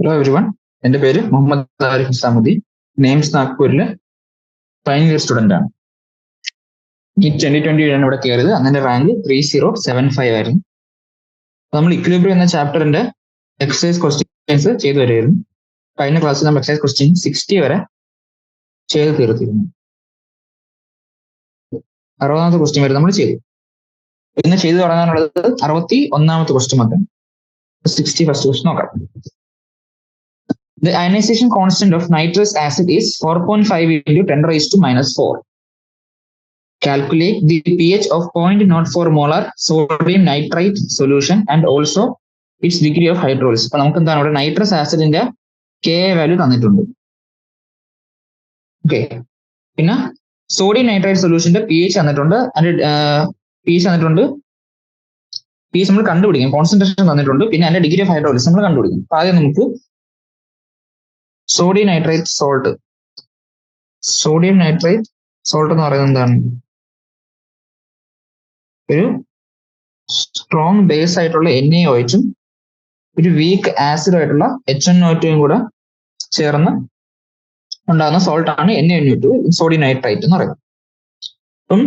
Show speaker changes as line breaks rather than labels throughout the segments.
Hello everyone, എൻ്റെ പേര് മുഹമ്മദ് ആരിഫ് നിസാമുദ്ദീൻ. നെയിംസ് നാഗ്പൂരിലെ ഫൈനൽ ഇയർ സ്റ്റുഡൻ്റ് ആണ്. ഈ 2020 ഇവിടെ കയറിയത്. അന്നെ റാങ്ക് 3075 ആയിരുന്നു. നമ്മൾ ഇക്വിലിബ്രിയം എന്ന ചാപ്റ്ററിന്റെ എക്സസൈസ് ക്വസ്റ്റ്യൻസ് ചെയ്തു വരികയായിരുന്നു. കഴിഞ്ഞ ക്ലാസ്സിൽ നമ്മൾ എക്സസൈസ് ക്വസ്റ്റ്യൻ 60 വരെ ചെയ്ത് തീർത്തിരുന്നു. 60ാമത്തെ ക്വസ്റ്റ്യൻ വരെ നമ്മൾ ചെയ്തു. ഇന്ന് ചെയ്തു തുടങ്ങാനുള്ളത് 61ാമത്തെ ക്വസ്റ്റ്യൻ മാത്രം. 60 ഫസ്റ്റ് ക്വസ്റ്റ്യൻ നോക്കാം. The ionization constant of nitrous acid is 4.5 into 10 raised to minus 4. Calculate the pH of 0.04 molar sodium nitrite solution and also its degree of hydrolysis. അപ്പോൾ നമുക്ക് എന്താണ് ഇവിടെ നൈട്രസ് ആസിഡിന്റെ Ka വാല്യൂ തന്നിട്ടുണ്ട്. Okay, പിന്നെ sodium nitrite സൊല്യൂഷന്റെ pH തന്നിട്ടുണ്ട്. അതിന്റെ pH തന്നിട്ടുണ്ട്. pH നമ്മൾ കണ്ടുപിടിക്കും. കോൺസെൻട്രേഷൻ തന്നിട്ടുണ്ട്. പിന്നെ അതിന്റെ ഡിഗ്രി ഓഫ് ഹൈഡ്രോളിസിസ് നമ്മൾ കണ്ടുപിടിക്കും. ആദ്യം നമുക്ക് sodium nitrite salt. Sodium nitrite salt എന്ന് പറയുന്നത് എന്താണ്? ഒരു സ്ട്രോങ് ബേസ് ആയിട്ടുള്ള NaOH ഒരു വീക്ക് ആസിഡ് ആയിട്ടുള്ള HNO2 കൂടെ ചേർന്ന് ഉണ്ടാകുന്ന സോൾട്ട് ആണ് NaNO2, സോഡിയം നൈട്രൈറ്റ് എന്ന് പറയുന്നത്. അപ്പം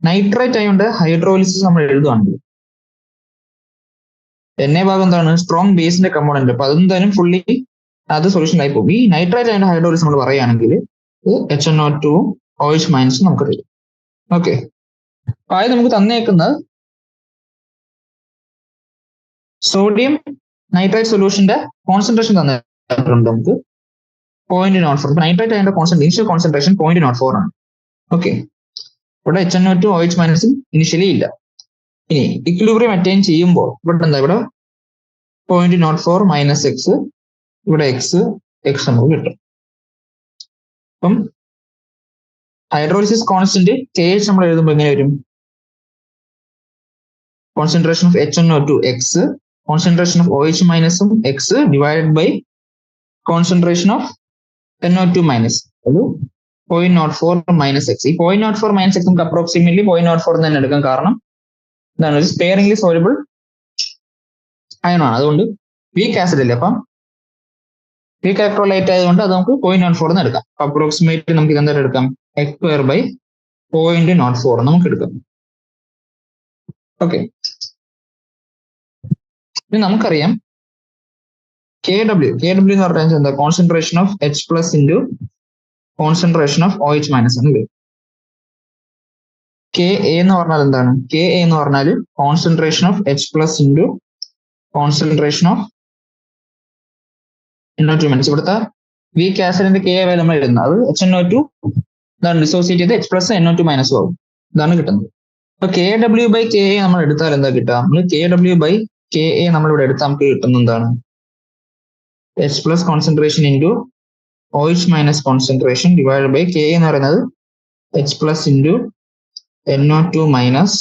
നൈട്രൈറ്റ് ആയതുകൊണ്ട് ഹൈഡ്രോളിസിസ് നമ്മൾ എഴുതുകയാണെങ്കിൽ Na ഭാഗം എന്താണ്? സ്ട്രോങ് ബേസിന്റെ കമ്പോണന്റ്. അപ്പൊ അതെന്തായാലും ഫുള്ളി അത് സൊല്യൂഷനിലായി പോകും. ഈ നൈട്രൈറ്റ് ആൻഡ് ഹൈഡ്രോളിസിസ് നമ്മൾ പറയുകയാണെങ്കിൽ HNO2 OH മൈനസ് നമുക്ക് തരും. ഓക്കെ, അപ്പൊ ആദ്യം നമുക്ക് തന്നേക്കുന്നത് സോഡിയം നൈട്രൈറ്റ് സൊല്യൂഷന്റെ കോൺസെൻട്രേഷൻ തന്നിട്ടുണ്ട് നമുക്ക് 0.04. നൈട്രൈറ്റ് അതിന്റെ ഇനിഷ്യൽ കോൺസെൻട്രേഷൻ 0.04 ആണ്. ഓക്കെ, ഇവിടെ HNO2 OH മൈനസും ഇനിഷ്യലി ഇല്ല. ഇനി ഇക്വിലിബ്രിയം അറ്റൈൻ ചെയ്യുമ്പോൾ ഇവിടെ എന്താ? ഇവിടെ 0.04 മൈനസ് എക്സ്, ഇവിടെ എക്സ് നമുക്ക് കിട്ടും. അപ്പം ഹൈഡ്രോളിസിസ് കോൺസ്റ്റന്റ് KH നമ്മൾ എഴുതുമ്പോൾ എങ്ങനെ വരും? Concentration of HNO2 x, concentration of OH മൈനസും x divided by concentration of NO2 minus, അത് 0.04 മൈനസ് എക്സ്. ഈ 0.04 മൈനസ് എക്സ് നമുക്ക് അപ്രോക്സിമേറ്റ്ലി 0.04 തന്നെ എടുക്കാം. കാരണം എന്താണ്? ഒരു സ്പെയറിംഗ്ലി സോലബിൾ അയൺ ആണ്. അതുകൊണ്ട് വീക്ക് ആസിഡ് അല്ലേ, അപ്പം വീക്ക് ഇലക്ട്രോലൈറ്റ് ആയതുകൊണ്ട് അത് നമുക്ക് 0.04 എന്ന് എടുക്കാം. അപ്രോക്സിമേറ്റ്ലി നമുക്ക് ഇതെന്തായാലും എടുക്കാം? x² ബൈ 0.04 നമുക്ക് എടുക്കാം. ഓക്കെ, ഇനി നമുക്കറിയാം KW എന്ന് പറഞ്ഞാൽ എന്താ? Concentration of H plus into concentration of OH minus ആണ്. Ka എന്ന് പറഞ്ഞാൽ എന്താണ്? Ka എന്ന് പറഞ്ഞാൽ concentration of H plus into concentration of NO2 minus. ഇവിടുത്തെ വീക്ക് ആസിഡിന്റെ Ka വാല്യൂ നമ്മൾ എഴുതുന്നത് അത് HNO2 ഇതാണ് ഡിസോസിയേറ്റ് ചെയ്ത് H പ്ലസ് NO2 മൈനസ് ആവും. ഇതാണ് കിട്ടുന്നത്. അപ്പൊ KW ബൈ Ka നമ്മൾ എടുത്താൽ എന്താ കിട്ടുക? നമ്മൾ KW ബൈ Ka നമ്മളിവിടെ എടുത്താൽ നമുക്ക് കിട്ടുന്ന എന്താണ്? H plus concentration into OH minus concentration divide by Ka എന്ന് പറയുന്നത് H plus into NO2 minus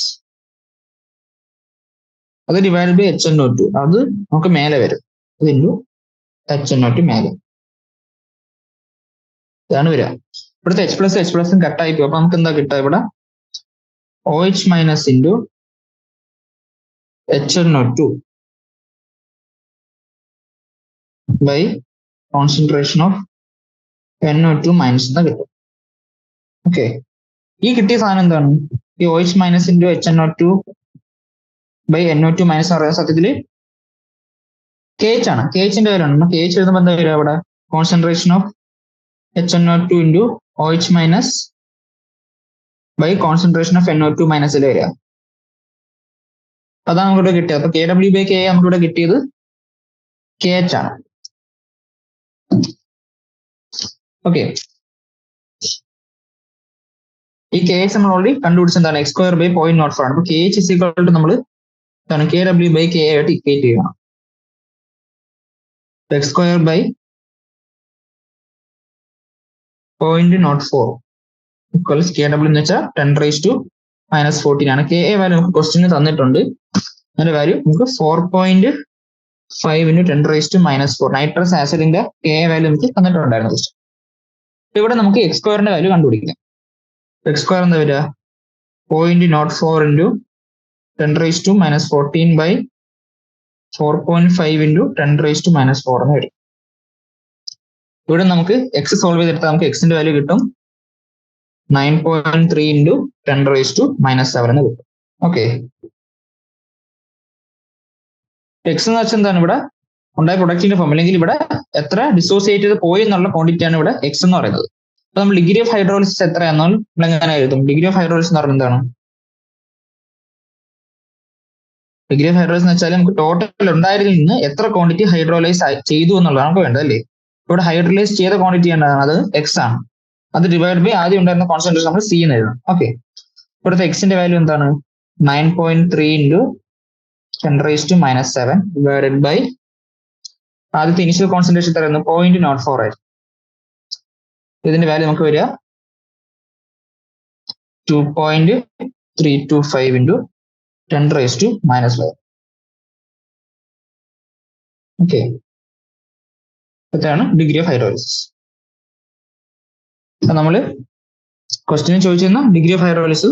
അത് ഡിവൈഡ് ബൈ HNO2, അത് നമുക്ക് മേലെ വരും. അത് ഇൻറ്റു HNO2 മേലെ ഇതാണ് വരിക. ഇവിടുത്തെ H പ്ലസും കട്ടായി പോകും. അപ്പൊ നമുക്ക് എന്താ കിട്ടുക? ഇവിടെ OH minus into HNO2 by concentration of NO2 minus എന്ന് കിട്ടും. ഓക്കെ, ഈ കിട്ടിയ സാധനം എന്താണ്? ഈ OH minus into HNO2 by NO2 minus എന്ന് പറയുന്ന സത്യത്തില് KH ആണ്. KHന്റെ വാല്യൂ. KH എഴുതുമ്പോൾ എന്താ വരിക? ഇവിടെ concentration of HNO2 into OH minus by concentration of NO2 മൈനസിൽ വരിക. അതാണ് നമുക്കിവിടെ കിട്ടിയത്. അപ്പൊ KW ബൈ Ka നമുക്കിവിടെ കിട്ടിയത് KH ആണ്. ഓക്കെ, ഈ KH നമ്മൾ ഓൾറെഡി കണ്ടുപിടിച്ച എന്താണ്? x² ബൈ 0.04 ആണ്. അപ്പൊ KH ഇസ് ഈക്വൽ ടു നമ്മൾ എന്താണ്? KW ബൈ Ka ആയിട്ട് ഇക്വേറ്റ് ചെയ്യണം. x² ബൈ 0.04 ഈക്വൽസ് KW എന്ന് വെച്ചാൽ 10 raised to minus 14 ആണ്. Ka വാല്യൂ നമുക്ക് ക്വസ്റ്റ്യന് തന്നിട്ടുണ്ട്. അതിന്റെ വാല്യൂ നമുക്ക് 4.5 into 10 raised to minus 4. നൈട്രസ് ആസിഡിന്റെ Ka വാല്യൂ നമുക്ക് തന്നിട്ടുണ്ടായിരുന്നു ക്വസ്റ്റ്യൻ. ഇവിടെ നമുക്ക് x² വാല്യൂ കണ്ടുപിടിക്കാം. x² എന്താ വരിക? 0.04 into 10 raised to minus 14 by 4.5 into 10 raised to minus 4 എന്ന് വരും. ഇവിടെ നമുക്ക് എക്സ് സോൾവ് ചെയ്തെടുത്താൽ നമുക്ക് എക്സിന്റെ വാല്യൂ കിട്ടും 9.3 into 10⁻⁻7 എന്ന് കിട്ടും. ഓക്കെ, എക്സ് എന്ന് വെച്ചാൽ എന്താണ് ഇവിടെ ഉണ്ടായ പ്രൊഡക്റ്റിന്റെ ഫോം, അല്ലെങ്കിൽ ഇവിടെ എത്ര ഡിസോസിയേറ്റ് ചെയ്ത് പോയി എന്നുള്ള ക്വാണ്ടിറ്റിയാണ് ഇവിടെ എക്സ് എന്ന് പറയുന്നത്. അപ്പൊ നമ്മൾ ഡിഗ്രി ഓഫ് ഹൈഡ്രോളിസിസ് എത്രയാണെന്നാൽ നമ്മൾ എങ്ങനെ എഴുതും? ഡിഗ്രി ഓഫ് ഹൈഡ്രോളിസിസ് എന്ന് പറയുന്നത് എന്താണ്? ഡിഗ്രി ഓഫ് ഹൈഡ്രോളിസിസ് എന്ന് വെച്ചാൽ നമുക്ക് ടോട്ടൽ ഉണ്ടായതിൽ നിന്ന് എത്ര ക്വാണ്ടിറ്റി ഹൈഡ്രോലൈസ് ചെയ്തു എന്നുള്ളതാണ് നമുക്ക് വേണ്ടത് അല്ലേ. ഇവിടെ ഹൈഡ്രോലൈസ് ചെയ്ത ക്വാണ്ടിറ്റി എന്താണ്? അത് എക്സ് ആണ്. അത് ഡിവൈഡ് ബൈ ആദ്യം ഉണ്ടായിരുന്ന കോൺസെൻട്രേഷൻ നമ്മൾ സി എന്ന് എഴുതണം. ഓക്കെ, ഇവിടുത്തെ എക്സിന്റെ വാല്യൂ എന്താണ്? 9.3 into 10⁻⁻7 ഡിവൈഡഡ് ബൈ ആദ്യത്തെ ഇനിഷ്യൽ കോൺസെൻട്രേഷൻ തരുന്നത് 0.04 ആയിരുന്നു. ഇതിന്റെ വാല്യൂ നമുക്ക് വരിക 2.325 into 10⁻⁻5. ഓക്കെ, ഇതാണ് ഡിഗ്രി ഓഫ് ഹൈഡ്രോളിസിസ്. അപ്പൊ നമ്മള് ക്വസ്റ്റ്യൻ ചോദിച്ചിരുന്ന ഡിഗ്രി ഓഫ് ഹൈഡ്രോളിസിസ്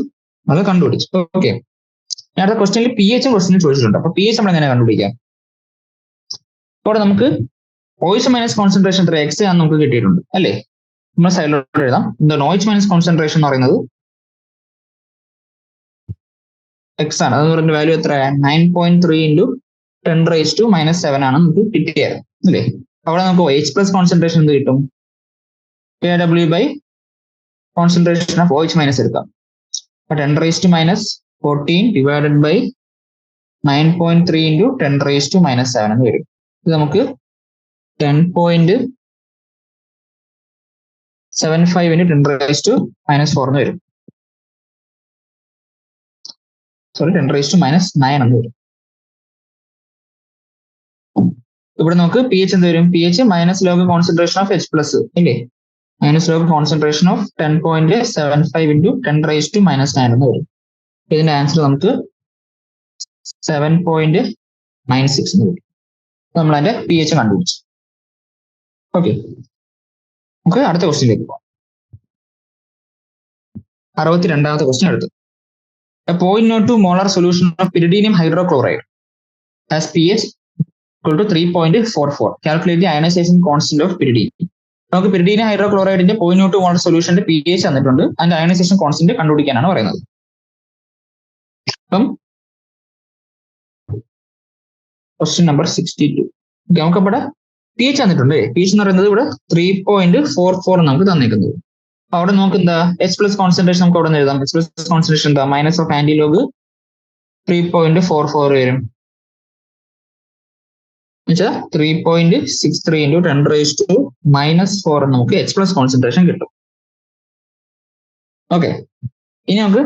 അത് കണ്ടുപിടിച്ചു. ഓക്കെ, ഞാൻ അടുത്ത ക്വസ്റ്റ്യനിൽ പി എച്ചും ക്വസ്റ്റ്യൻ ചോദിച്ചിട്ടുണ്ട്. അപ്പൊ പി എച്ച് നമ്മൾ എങ്ങനെ കണ്ടുപിടിക്കാം? അവിടെ നമുക്ക് OH മൈനസ് കോൺസെൻട്രേഷൻ എത്ര എക്സ് ആണെന്ന് നമുക്ക് കിട്ടിയിട്ടുണ്ട് അല്ലേ. നമ്മൾ സൈഡിലോട്ട് എഴുതാം. എന്താണ് OH മൈനസ് കോൺസെൻട്രേഷൻ എന്ന് പറയുന്നത്? എക്സ് ആണ്. അത് പറയുന്ന വാല്യൂ എത്രയാണ്? 9.3 into 10⁻⁻7 ആണ് നമുക്ക് കിട്ടിയത് അല്ലേ. അവിടെ നമുക്ക് OH പ്ലസ് കോൺസെൻട്രേഷൻ എന്ത് കിട്ടും? KW by concentration of OH minus എടുക്കാം. 10⁻⁻14 ഡിവൈഡഡ് ബൈ 9.3 into 10⁻⁻7 എന്ന് വരും. ഇത് നമുക്ക് 10.75 into 10⁻⁻4 എന്ന് വരും. സോറി, 10⁻⁻9 എന്ന് വരും. ഇവിടെ നമുക്ക് പി എച്ച് എന്ത് വരും? PH minus log concentration of H plus ഇല്ലേ, minus log concentration of 10.75 into 10⁻⁻9 എന്ന് വരും. ഇതിന്റെ ആൻസർ നമുക്ക് 7.96 എന്ന് വരും. നമ്മൾ അതിന്റെ പി എച്ച് കണ്ടുപിടിച്ചു. ഓക്കെ, നമുക്ക് അടുത്ത ക്വസ്റ്റ്യനിലേക്ക് പോകാം. 62ാമത്തെ ക്വസ്റ്റ്യൻ എടുത്തു. A 0.02 molar solution of pyridinium hydrochloride has pH equal to 3.44. Calculate the ionization constant of pyridinium. നമുക്ക് pyridinium hydrochlorideന്റെ 0.02 മോളർ സൊല്യൂഷന്റെ പി എച്ച് തന്നിട്ടുണ്ട്. അതിന്റെ അയണൈസേഷൻ കോൺസ്റ്റന്റ് കണ്ടുപിടിക്കാനാണ് പറയുന്നത്. അപ്പം ക്വസ്റ്റ്യൻ നമ്പർ 62. നമുക്ക് ഇവിടെ പി എച്ച് തന്നിട്ടുണ്ട്. പി എച്ച് എന്ന് പറയുന്നത് ഇവിടെ 3.44 നമുക്ക് തന്നിരിക്കുന്നത്. അവിടെ നമുക്ക് എന്താ എച്ച് പ്ലസ് കോൺസെൻട്രേഷൻ നമുക്ക് അവിടെ നിന്ന് എഴുതാം. എച്ച് പ്ലസ് കോൺസെൻട്രേഷൻ എന്താ? മൈനസ് ഓഫ് ആന്റിലോഗ് 3.44 വരും. 3.63 into 10⁻⁻4 നമുക്ക് എച്ച് പ്ലസ് കോൺസെൻട്രേഷൻ കിട്ടും. ഓക്കെ, ഇനി നമുക്ക്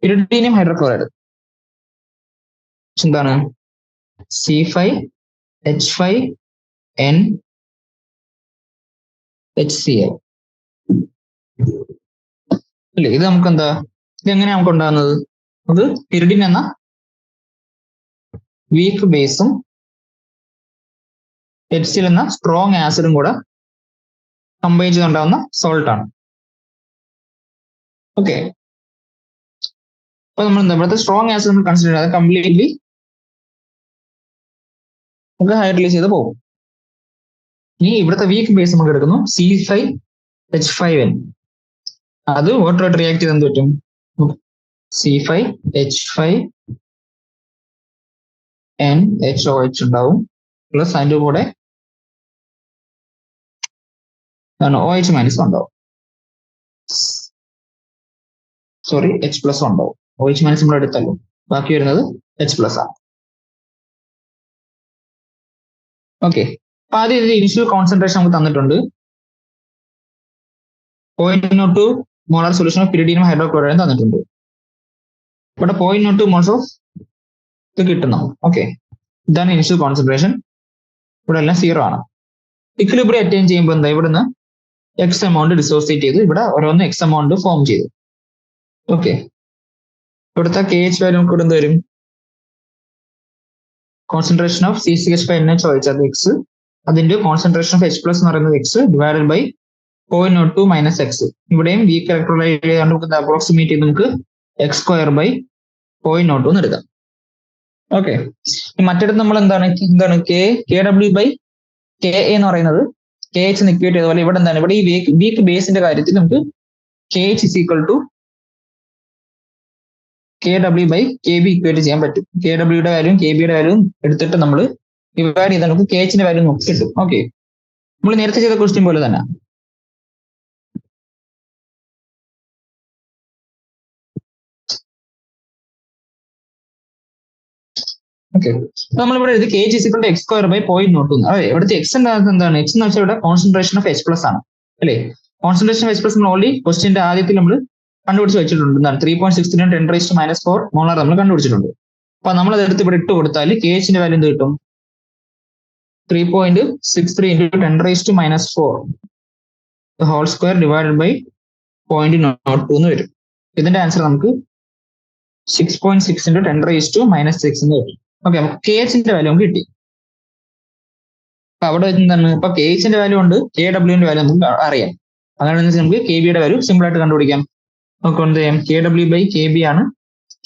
pyridinium ഹൈഡ്രോക്ലോറൈഡ് എന്താണ്? C5H5NHCl അല്ലേ. ഇത് നമുക്ക് എന്താ? ഇത് എങ്ങനെയാ നമുക്ക് ഉണ്ടാകുന്നത്? അത് pyridine എന്ന വീക്ക് ബേസും HCl എന്ന സ്ട്രോങ് ആസിഡും കൂടെ കമ്പൈൻ ചെയ്തുണ്ടാകുന്ന സോൾട്ട് ആണ്. ഓക്കെ, അപ്പൊ നമ്മൾ എന്താ ഇവിടുത്തെ സ്ട്രോങ് ആസിഡ് നമ്മൾ കൺസിഡർ ചെയ്യാതെ കംപ്ലീറ്റ്ലി നമുക്ക് ഹൈഡ്രലൈസ് ചെയ്ത് പോകും. ഇനി ഇവിടുത്തെ വീക്ക് ബേസ് നമുക്ക് എടുക്കുന്നു C5H5N. അത് വാട്ടറായിട്ട് റിയാക്ട് ചെയ്ത് എന്ത് പറ്റും? C5H5NHOH ഉണ്ടാവും. പ്ലസ് അതിൻ്റെ കൂടെ OH മൈനസ് ഉണ്ടാവും. സോറി, H പ്ലസ് ഉണ്ടാവും. OH മൈനസ് നമ്മൾ എടുത്തല്ലോ, ബാക്കി വരുന്നത് H പ്ലസ് ആണ്. ഓക്കെ, അപ്പൊ ആദ്യം ഇത് ഇനിഷ്യൽ കോൺസെൻട്രേഷൻ നമുക്ക് തന്നിട്ടുണ്ട്. 0.02 molar solution of pyridinium hydrochloride തന്നിട്ടുണ്ട്. ഇവിടെ 0.02 മോൾസ് ഓഫ് ഇത് കിട്ടുന്നു. ഓക്കെ, ഇതാണ് ഇനിഷ്യൽ കോൺസെൻട്രേഷൻ. ഇവിടെ എല്ലാം 0 ആണ്. ഇക്വിലിബ്രിയം അറ്റൈൻ ചെയ്യുമ്പോൾ എന്താ? ഇവിടുന്ന് എക്സ് എമൗണ്ട് ഡിസോസിയേറ്റ് ചെയ്തു, ഇവിടെ ഓരോന്ന് എക്സ് എമൗണ്ട് ഫോം ചെയ്തു. ഓക്കെ, ഇവിടുത്തെ KH വാല്യൂ നമുക്ക് ഇവിടെ വരും? കോൺസെൻട്രേഷൻ ഓഫ് C6H5NHOH അത് എക്സ്, അതിന്റെ കോൺസെൻട്രേഷൻ ഓഫ് H പ്ലസ് എന്ന് പറയുന്നത് x divided by 0.02 minus x. ഇവിടെയും വീക്ക് ഇലക്ട്രോലൈറ്റ് നമുക്ക് അപ്രോക്സിമേറ്റ് ചെയ്ത് നമുക്ക് x² ബൈ 0.02 എന്ന് എടുക്കാം. ഓക്കെ, മറ്റിടത്ത് നമ്മൾ എന്താണ് KW ബൈ KA എന്ന് പറയുന്നത് കെ എച്ച് ഇക്വേറ്റ് ചെയ്ത പോലെ ഇവിടെ എന്താണ്, ഇവിടെ ഈ വീക്ക് ബേസിന്റെ കാര്യത്തിൽ നമുക്ക് K H is equal to K W by K B equate ചെയ്യാൻ പറ്റും. കെ ഡബ്ല്യൂയുടെ വാല്യൂം കെ ബിയുടെ വാല്യൂം എടുത്തിട്ട് നമ്മൾ ഡിവൈഡ് ചെയ്താൽ നമുക്ക് കെ എച്ചിന്റെ വാല്യൂ നോക്കി കിട്ടും. ഓക്കെ, നമ്മൾ നേരത്തെ ചെയ്ത ക്വസ്റ്റ്യൻ പോലെ തന്നെ. ഓക്കെ, നമ്മളിവിടെ എഴുതി K H is equal to x square by 0.02. അതെ, ഇവിടുത്തെ എക്സ് എന്താണ്, എക്സ് എന്ന് വെച്ചാൽ ഇവിടെ കോൺസെൻട്രേഷൻ ഓഫ് എച്ച് പ്ലസ് ആണ് അല്ലേ. കോൺസെൻട്രേഷൻ ഓഫ് എച്ച് പ്ലസ് നമ്മൾ ഓൾറെഡി ക്വസ്റ്റിന്റെ ആദ്യത്തിൽ നമ്മൾ കണ്ടുപിടിച്ച് വെച്ചിട്ടുണ്ട്. എന്താണ് 3.63 10⁻⁻⁴ മോളാർ നമ്മൾ കണ്ടുപിടിച്ചിട്ടുണ്ട്. അപ്പൊ നമ്മൾ അതെടുത്ത് ഇവിടെ ഇട്ട് കൊടുത്താൽ കെ എച്ചിന്റെ വാല്യൂ എന്ത് കിട്ടും? 3.63 × 10⁻⁴ ഹോൾ സ്ക്വയർ ഡിവൈഡഡ് ബൈ 0.02 എന്ന് വരും. ഇതിന്റെ ആൻസർ നമുക്ക് 6.6 × 10⁻⁻⁶ എന്ന് വരും. ഓക്കെ, നമുക്ക് കെ എച്ചിന്റെ വാല്യൂ നമുക്ക് കിട്ടി. അപ്പൊ അവിടെ എന്താണ്, ഇപ്പൊ കെ എച്ചിന്റെ വാല്യൂ ഉണ്ട്, കെ ഡബ്ല്യൂന്റെ വാല്യൂ നമുക്ക് അറിയാം. അതാണെന്ന് വെച്ചാൽ നമുക്ക് കെ ബിയുടെ വാല്യൂ സിമ്പിൾ ആയിട്ട് കണ്ടുപിടിക്കാം. നമുക്ക് എന്ത് ചെയ്യാം, K W by K B ആണ്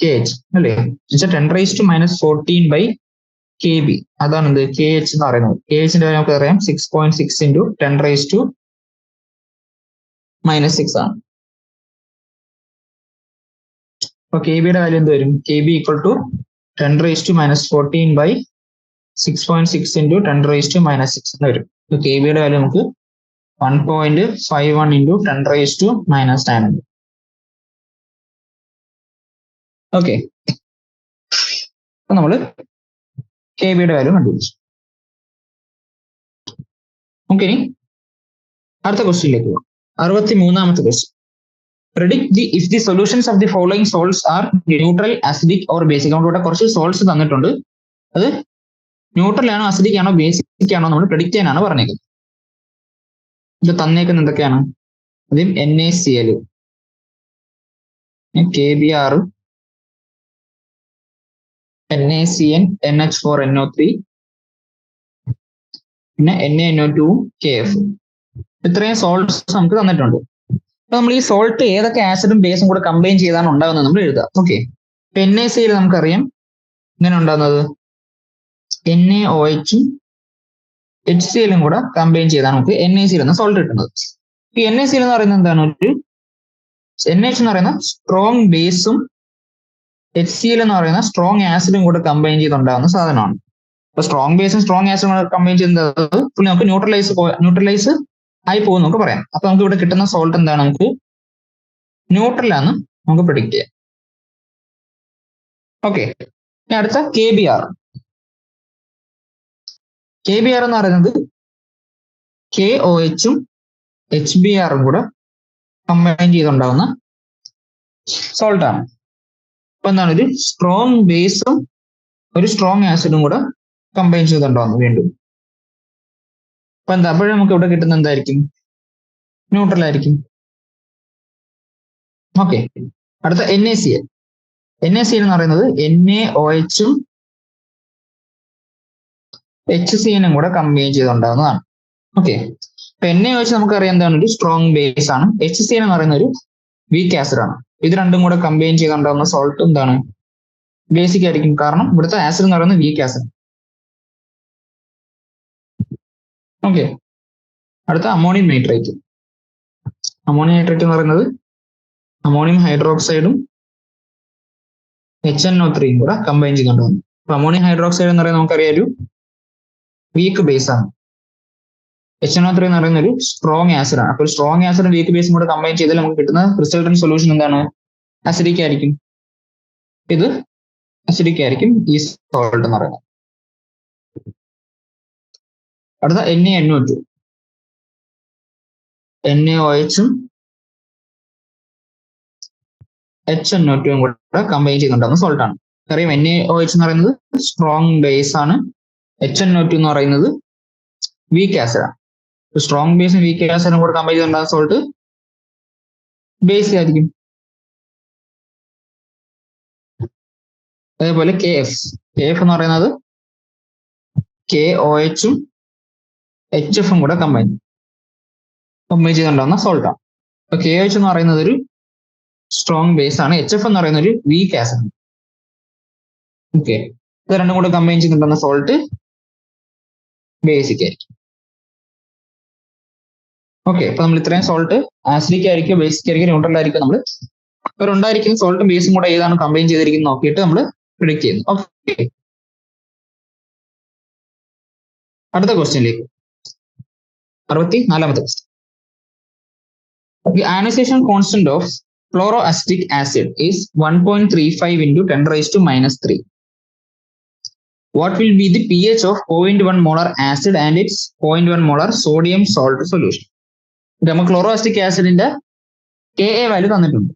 കെ എച്ച് അല്ലേ. 10⁻⁻14 ബൈ കെ ബി, അതാണ് എന്ത് കെ എച്ച് എന്ന് പറയുന്നത്. കെ എച്ചിന്റെ വാല്യൂ നമുക്ക് അറിയാം 6.6 × 10⁻⁻⁶ ആണ്. അപ്പൊ കെ ബിയുടെ വാല്യൂ എന്ത് വരും? K B equal to 10⁻⁻14 by 6.6 × 10⁻⁻⁶ എന്ന് വരും. ഇപ്പൊ കെ ബിയുടെ വാല്യൂ നമുക്ക് 1.51 × 10⁻⁻⁹ ഉണ്ട്. ഓക്കെ, അപ്പൊ നമ്മള് കെ ബിയുടെ വാല്യൂ കണ്ടുപിടിച്ചു. നമുക്ക് ഇനി അടുത്ത ക്വസ്റ്റ്യനിലേക്ക് പോകാം. 63ാമത്തെ question. Predict if the solutions of the following salts are neutral, acidic or basic. നമുക്ക് ഇവിടെ കുറച്ച് സോൾട്സ് തന്നിട്ടുണ്ട്. അത് ന്യൂട്രൽ ആണോ അസിഡിക് ആണോ ബേസിക് ആണോ നമ്മൾ പ്രെഡിക്റ്റ് ചെയ്യാനാണ് പറഞ്ഞേക്കുന്നത്. ഇത് തന്നേക്കുന്നത് എന്തൊക്കെയാണ്? ആദ്യം NaCl, KBr, NaCN, NH4NO3, പിന്നെ NaNO2, KF. ഇത്രയും സോൾട്സ് നമുക്ക് തന്നിട്ടുണ്ട്. അപ്പൊ നമ്മൾ ഈ സോൾട്ട് ഏതൊക്കെ ആസിഡും ബേസും കൂടെ കമ്പൈൻ ചെയ്താണ് ഉണ്ടാകുന്നത് നമ്മൾ എഴുതുക. ഓക്കെ, ഇപ്പൊ NaCl നമുക്കറിയാം ഇങ്ങനെ ഉണ്ടാകുന്നത് NaOH ഉം HCl കൂടെ കമ്പൈൻ ചെയ്താണ് നമുക്ക് NaCl എന്ന സോൾട്ട് കിട്ടുന്നത്. ഈ NaCl എന്ന് പറയുന്നത് എന്താണ്, ഒരു NH എന്ന് പറയുന്ന സ്ട്രോങ് ബേസും HCl എന്ന് പറയുന്ന സ്ട്രോങ് ആസിഡും കൂടെ കമ്പൈൻ ചെയ്തുണ്ടാകുന്ന സാധനമാണ്. അപ്പൊ സ്ട്രോങ് ബേസും സ്ട്രോങ് ആസിഡും കൂടെ കമ്പൈൻ ചെയ്യുന്നത് നമുക്ക് ന്യൂട്രലൈസ് ആയി പോകും നമുക്ക് പറയാം. അപ്പൊ നമുക്ക് ഇവിടെ കിട്ടുന്ന സോൾട്ട് എന്താണ്, നമുക്ക് ന്യൂട്രൽ ആണ് നമുക്ക് പ്രെഡിക്റ്റ് ചെയ്യാം. ഓക്കെ, ഇനി അടുത്ത KBr. KBr എന്ന് പറയുന്നത് KOH ഉം HBr ഉം കൂടെ കമ്പൈൻ ചെയ്തുണ്ടാവുന്ന സോൾട്ട് ആണ്. അപ്പൊ എന്താണ്, ഒരു സ്ട്രോങ് ബേസും ഒരു സ്ട്രോങ് ആസിഡും കൂടെ കമ്പൈൻ ചെയ്തുണ്ടാവുന്നു വീണ്ടും. അപ്പൊ എന്താ, അപ്പോഴും നമുക്ക് ഇവിടെ കിട്ടുന്ന എന്തായിരിക്കും, ന്യൂട്രൽ ആയിരിക്കും. ഓക്കെ, അടുത്ത NaCl. NaCl എന്ന് പറയുന്നത് NaOH ഉം HCN ഉം കൂടെ കമ്പൈൻ ചെയ്തുണ്ടാവുന്നതാണ്. ഓക്കെ, ഇപ്പൊ NaOH നമുക്കറിയാം എന്താണ്, ഒരു സ്ട്രോങ് ബേസ് ആണ്. HCN എന്ന് പറയുന്ന ഒരു വീക്ക് ആസിഡ് ആണ്. ഇത് രണ്ടും കൂടെ കമ്പൈൻ ചെയ്തുണ്ടാവുന്ന സോൾട്ട് എന്താണ്, ബേസിക് ആയിരിക്കും. കാരണം ഇവിടുത്തെ ആസിഡ് എന്ന് പറയുന്നത് വീക്ക് ആസിഡ്. ഓക്കെ, അടുത്ത അമോണിയം നൈട്രേറ്റ്. അമോണിയം നൈട്രേറ്റ് എന്ന് പറയുന്നത് അമോണിയം ഹൈഡ്രോക്സൈഡും HNO3 കൂടെ കമ്പൈൻ ചെയ്തുണ്ടാകുന്നു. അപ്പൊ അമോണിയം ഹൈഡ്രോക്സൈഡ് എന്ന് പറയുന്നത് നമുക്കറിയാം ഒരു വീക്ക് ബേസ് ആണ്. HNO3 എന്ന് പറയുന്ന ഒരു സ്ട്രോങ് ആസിഡ് ആണ്. അപ്പോൾ സ്ട്രോങ് ആസിഡും വീക്ക് ബേസും കൂടെ കമ്പൈൻ ചെയ്താൽ നമുക്ക് കിട്ടുന്ന റിസൾട്ടന്റ് സൊല്യൂഷൻ എന്താണ്, അസിഡിക് ആയിരിക്കും. ഇത് അസിഡിക് ആയിരിക്കും ഈ സോൾട്ട് എന്ന് പറയുന്നത്. അടുത്ത NaNO2. NaOH ഉം HNO2 ഉം കൂടെ കമ്പൈൻ ചെയ്തുണ്ടാകുന്ന സോൾട്ട് ആണ്. അറിയാം NaOH എന്ന് പറയുന്നത് സ്ട്രോങ് ബേസ് ആണ്. HNO2 എന്ന് പറയുന്നത് വീക്ക് ആസിഡ് ആണ്. സ്ട്രോങ് ബേസും വീക്ക് ആസിഡും കൂടെ കമ്പൈൻ ചെയ്തുണ്ടാകുന്ന സോൾട്ട് ബേസ് ആയിരിക്കും. അതേപോലെ KF എന്ന് പറയുന്നത് KOH ഉം HF ഉം കൂടെ കമ്പൈൻ ചെയ്തുണ്ടാകുന്ന സോൾട്ടാണ്. അപ്പൊ KOH എന്ന് പറയുന്നത് ഒരു സ്ട്രോങ് ബേസ് ആണ്. HF എന്ന് പറയുന്ന ഒരു വീക്ക് ആസിഡ്. ഓക്കെ, ഇത് രണ്ടും കൂടെ കമ്പൈൻ ചെയ്തിട്ടുണ്ടെന്ന സോൾട്ട് ബേസിക് ആയിരിക്കും. ഓക്കെ, അപ്പൊ നമ്മൾ ഇത്രയും സോൾട്ട് ആസിഡിക് ആയിരിക്കും, ബേസിക് ആയിരിക്കും, ന്യൂട്രൽ ആയിരിക്കും. നമ്മൾ ഇപ്പൊ രണ്ടായിരിക്കും സോൾട്ടും ബേസും കൂടെ ഏതാണ് കമ്പൈൻ ചെയ്തിരിക്കുന്നത് നോക്കിയിട്ട് നമ്മൾ പ്രിഡിക്ട് ചെയ്യുന്നു. ഓക്കെ, അടുത്ത ക്വസ്റ്റ്യനിലേക്ക് 64ാമത്തെ question. The ionization constant of fluoroacetic acid is 1.35 into 10 raised to minus 3. What will be the pH of 0.1 molar acid and its 0.1 molar sodium salt solution? നമുക്ക് ക്ലോറോഅസിറ്റിക് ആസിഡിന്റെ Ka വാല്യൂ തന്നിട്ടുണ്ട്.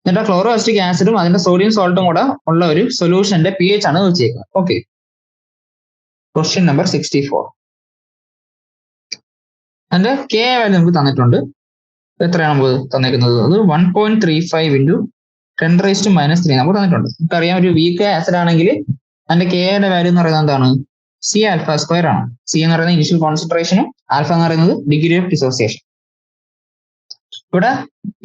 എന്നിട്ട് ക്ലോറോഅസിറ്റിക് ആസിഡും അതിന്റെ സോഡിയം സോൾട്ടും കൂടെ ഉള്ള ഒരു സൊല്യൂഷന്റെ pH ആണ് വെച്ചേക്കുന്നത്. Okay, question number 64. അതിന്റെ Ka വാല്യൂ നമുക്ക് തന്നിട്ടുണ്ട്. എത്രയാണ് നമുക്ക് തന്നിരിക്കുന്നത്? അത് 1.35 into 10 raised to minus 3 നമുക്ക് തന്നിട്ടുണ്ട്. നമുക്കറിയാം ഒരു വീക്ക് ആസിഡ് ആണെങ്കിൽ അതിന്റെ കെയുടെ വാല്യൂ എന്ന് പറയുന്നത് എന്താണ്? സി ആൽഫ സ്ക്വയർ ആണ്. സി എന്ന് പറയുന്നത് ഇനിഷ്യൽ കോൺസെൻട്രേഷനും ആൽഫ എന്ന് പറയുന്നത് ഡിഗ്രി ഓഫ് ഡിസോസിയേഷൻ. ഇവിടെ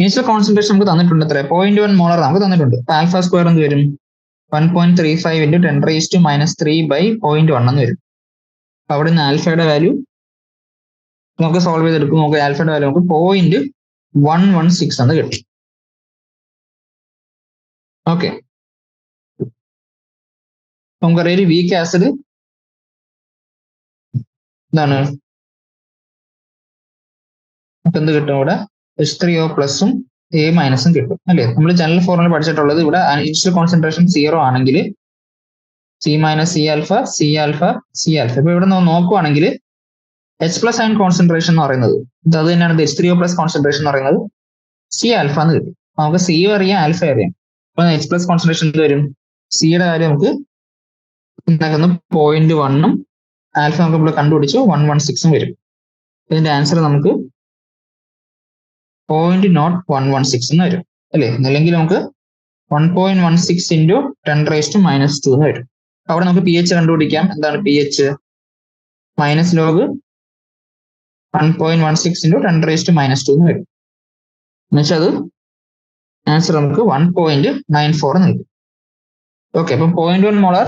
ഇനിഷ്യൽ കോൺസെൻട്രേഷൻ നമുക്ക് തന്നിട്ടുണ്ട് എത്ര? 0.1 മോളർ നമുക്ക് തന്നിട്ടുണ്ട്. ആൽഫ സ്ക്വയർ എന്ത് വരും? 1.35 into 10 raised to minus 3 by 0.1 എന്ന് വരും. അവിടെ നിന്ന് ആൽഫയുടെ വാല്യൂ നമുക്ക് സോൾവ് ചെയ്തെടുക്കും. നമുക്ക് ആൽഫയുടെ വാല്യൂ നമുക്ക് 0.116 എന്ന് കിട്ടും. ഓക്കെ, നമുക്കറിയാം ഒരു വീക്ക് ആസിഡ് എന്താണ്? നമുക്ക് എന്ത് കിട്ടും? ഇവിടെ H3O പ്ലസും A മൈനസും കിട്ടും അല്ലേ? നമ്മൾ ജനറൽ ഫോർമുല പഠിച്ചിട്ടുള്ളത് ഇവിടെ ഇനിഷ്യൽ കോൺസെൻട്രേഷൻ 0 ആണെങ്കിൽ C minus C alpha C alpha C alpha. ഇപ്പൊ ഇവിടെ നോക്കുവാണെങ്കിൽ എച്ച് പ്ലസ് അയൺ കോൺസെൻട്രേഷൻ എന്ന് പറയുന്നത് അത് തന്നെയാണ് H3O പ്ലസ് കോൺസെൻട്രേഷൻ എന്ന് പറയുന്നത് സി ആൽഫ എന്ന് കിട്ടും. നമുക്ക് സി അറിയാം, ആൽഫ അറിയാം. അപ്പൊ എച്ച് പ്ലസ് കോൺസെൻട്രേഷൻ എന്ത് വരും? സിയുടെ കാര്യം നമുക്ക് 0.1ഉം ആൽഫ നമുക്ക് ഇവിടെ കണ്ടുപിടിച്ചു 116ഉം വരും. ഇതിന്റെ ആൻസർ നമുക്ക് 0.0116 എന്ന് വരും അല്ലേ? അല്ലെങ്കിൽ നമുക്ക് 1.16 into 10 raised to minus 2 എന്ന് വരും. അവിടെ നമുക്ക് pH കണ്ടുപിടിക്കാം. എന്താണ് pH? Minus log 1.16 into 10 raised to minus 2 എന്ന് വരും. എന്നുവെച്ചാൽ അത് ആൻസർ നമുക്ക് 1.94 എന്ന് കിട്ടും. ഓക്കെ, അപ്പം 0.1 മോളാർ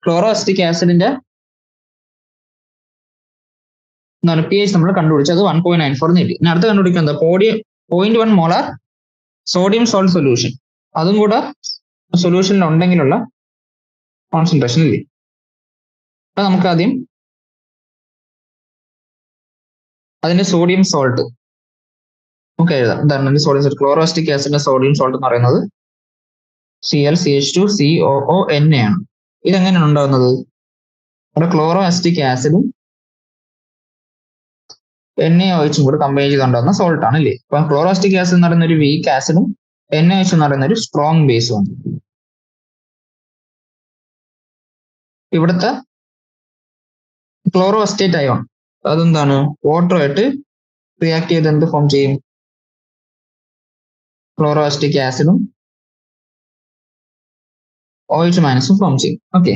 ക്ലോറോഅസിറ്റിക് ആസിഡിന്റെ എന്താണ് pH നമ്മൾ കണ്ടുപിടിച്ചത് 1.94 എന്ന് കിട്ടി. ഇനി അടുത്ത് കണ്ടുപിടിക്കുക എന്താ? 0.1 മോളാർ സോഡിയം സോൾട്ട് സൊല്യൂഷൻ. അതും കൂടെ സൊല്യൂഷനിൽ ഉണ്ടെങ്കിലുള്ള കോൺസെൻട്രേഷൻ ഇല്ലേ? അപ്പൊ നമുക്ക് ആദ്യം അതിന്റെ സോഡിയം സോൾട്ട് നമുക്ക് എഴുതാം. എന്താണ് സോഡിയം സോൾട്ട്? ക്ലോറോഅസിറ്റിക് ആസിഡിന്റെ സോഡിയം സോൾട്ട് എന്ന് പറയുന്നത് ClCH2COONA ആണ്. ഇതെങ്ങനെയാണ് ഉണ്ടാകുന്നത്? അവിടെ ക്ലോറോഅസിറ്റിക് ആസിഡും NaOH കൂടെ കമ്പൈൻ ചെയ്തുണ്ടാകുന്ന സോൾട്ട് ആണ് അല്ലേ? അപ്പൊ ക്ലോറോഅസിറ്റിക് ആസിഡ് എന്ന് പറയുന്ന ഒരു വീക്ക് ആസിഡും NaOH എന്ന് പറയുന്ന ഒരു സ്ട്രോങ് ബേസും ആണ്. ഇവിടുത്തെ ക്ലോറോഅസിറ്റേറ്റ് അയോൺ അതെന്താണ്? വാട്ടറുമായിട്ട് റിയാക്ട് ചെയ്ത് എന്ത് ഫോം ചെയ്യും? ക്ലോറോഅസിറ്റിക് ആസിഡും OH മൈനസും ഫോം ചെയ്യും. ഓക്കെ,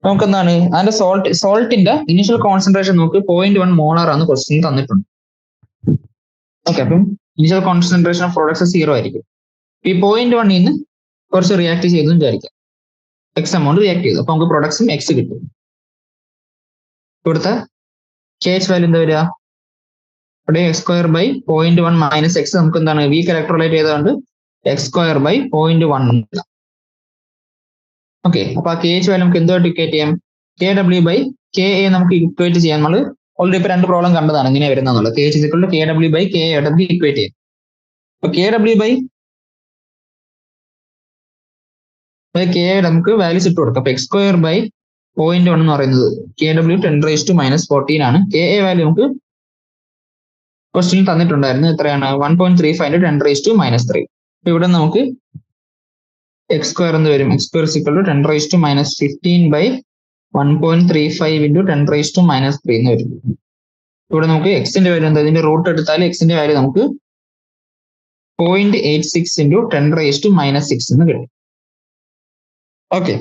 നമുക്ക് എന്താണ് അതിന്റെ സോൾട്ടിന്റെ ഇനിഷ്യൽ കോൺസെൻട്രേഷൻ നമുക്ക് 0.1 മോളാർ ആണ് ക്വസ്റ്റ്യൻ തന്നിട്ടുണ്ട്. ഓക്കെ, അപ്പം ഇനിഷ്യൽ കോൺസെൻട്രേഷൻ ഓഫ് പ്രോഡക്ട്സ് 0 ആയിരിക്കും. ഈ 0.1 നിന്ന് കുറച്ച് റിയാക്ട് ചെയ്തു വിചാരിക്കാം. എക്സ് എമൗണ്ട് റിയാക്ട് ചെയ്തു. അപ്പൊ നമുക്ക് പ്രൊഡക്ട്സും എക്സ് കിട്ടും. ഇവിടുത്തെ KH വാല്യൂ എന്താ വരിക? ഇവിടെ x square by 0.1 minus x നമുക്ക് എന്താണ് വീക്ക് ഇലക്ട്രോലൈറ്റ് ചെയ്തുകൊണ്ട് x സ്ക്വയർ ബൈ 0.1. ഓക്കെ, അപ്പൊ ആ KH വാല്യൂ നമുക്ക് എന്തുമായിട്ട് ഇക്വേറ്റ് ചെയ്യാം? KW ബൈ KA നമുക്ക് ഇക്വേറ്റ് ചെയ്യാം. നമ്മൾ ഓൾറെഡി ഇപ്പൊ 2 പ്രോബ്ലം കണ്ടതാണ് ഇങ്ങനെ വരുന്നത്. KH equal to KW by KA ആയിട്ട് നമുക്ക് ഇക്വേറ്റ് ചെയ്യാം. അപ്പൊ KW ബൈ KA നമുക്ക് വാല്യൂസ് ഇട്ട് കൊടുക്കാം. അപ്പൊ x സ്ക്വയർ ബൈ 0.1 എന്ന് പറയുന്നത് KW 10 raised to minus 14 ആണ്. KA വാല്യൂ നമുക്ക് ക്വസ്റ്റ്യൻ തന്നിട്ടുണ്ടായിരുന്നു. എത്രയാണ്? 1.35 into 10 raised to minus 3. അപ്പൊ ഇവിടെ നമുക്ക് x സ്ക്വയർ എന്ന് വരും. x square equal to 10 raised to minus 15 by 1.35 into 10 raised to minus 3 എന്ന് വരും. ഇവിടെ നമുക്ക് എക്സിന്റെ വാല്യൂ എന്താ? ഇതിന്റെ റൂട്ട് എടുത്താൽ എക്സിന്റെ വാല്യൂ നമുക്ക് 0.86 into 10 raised to minus 6 എന്ന് കിട്ടും. ഓക്കെ,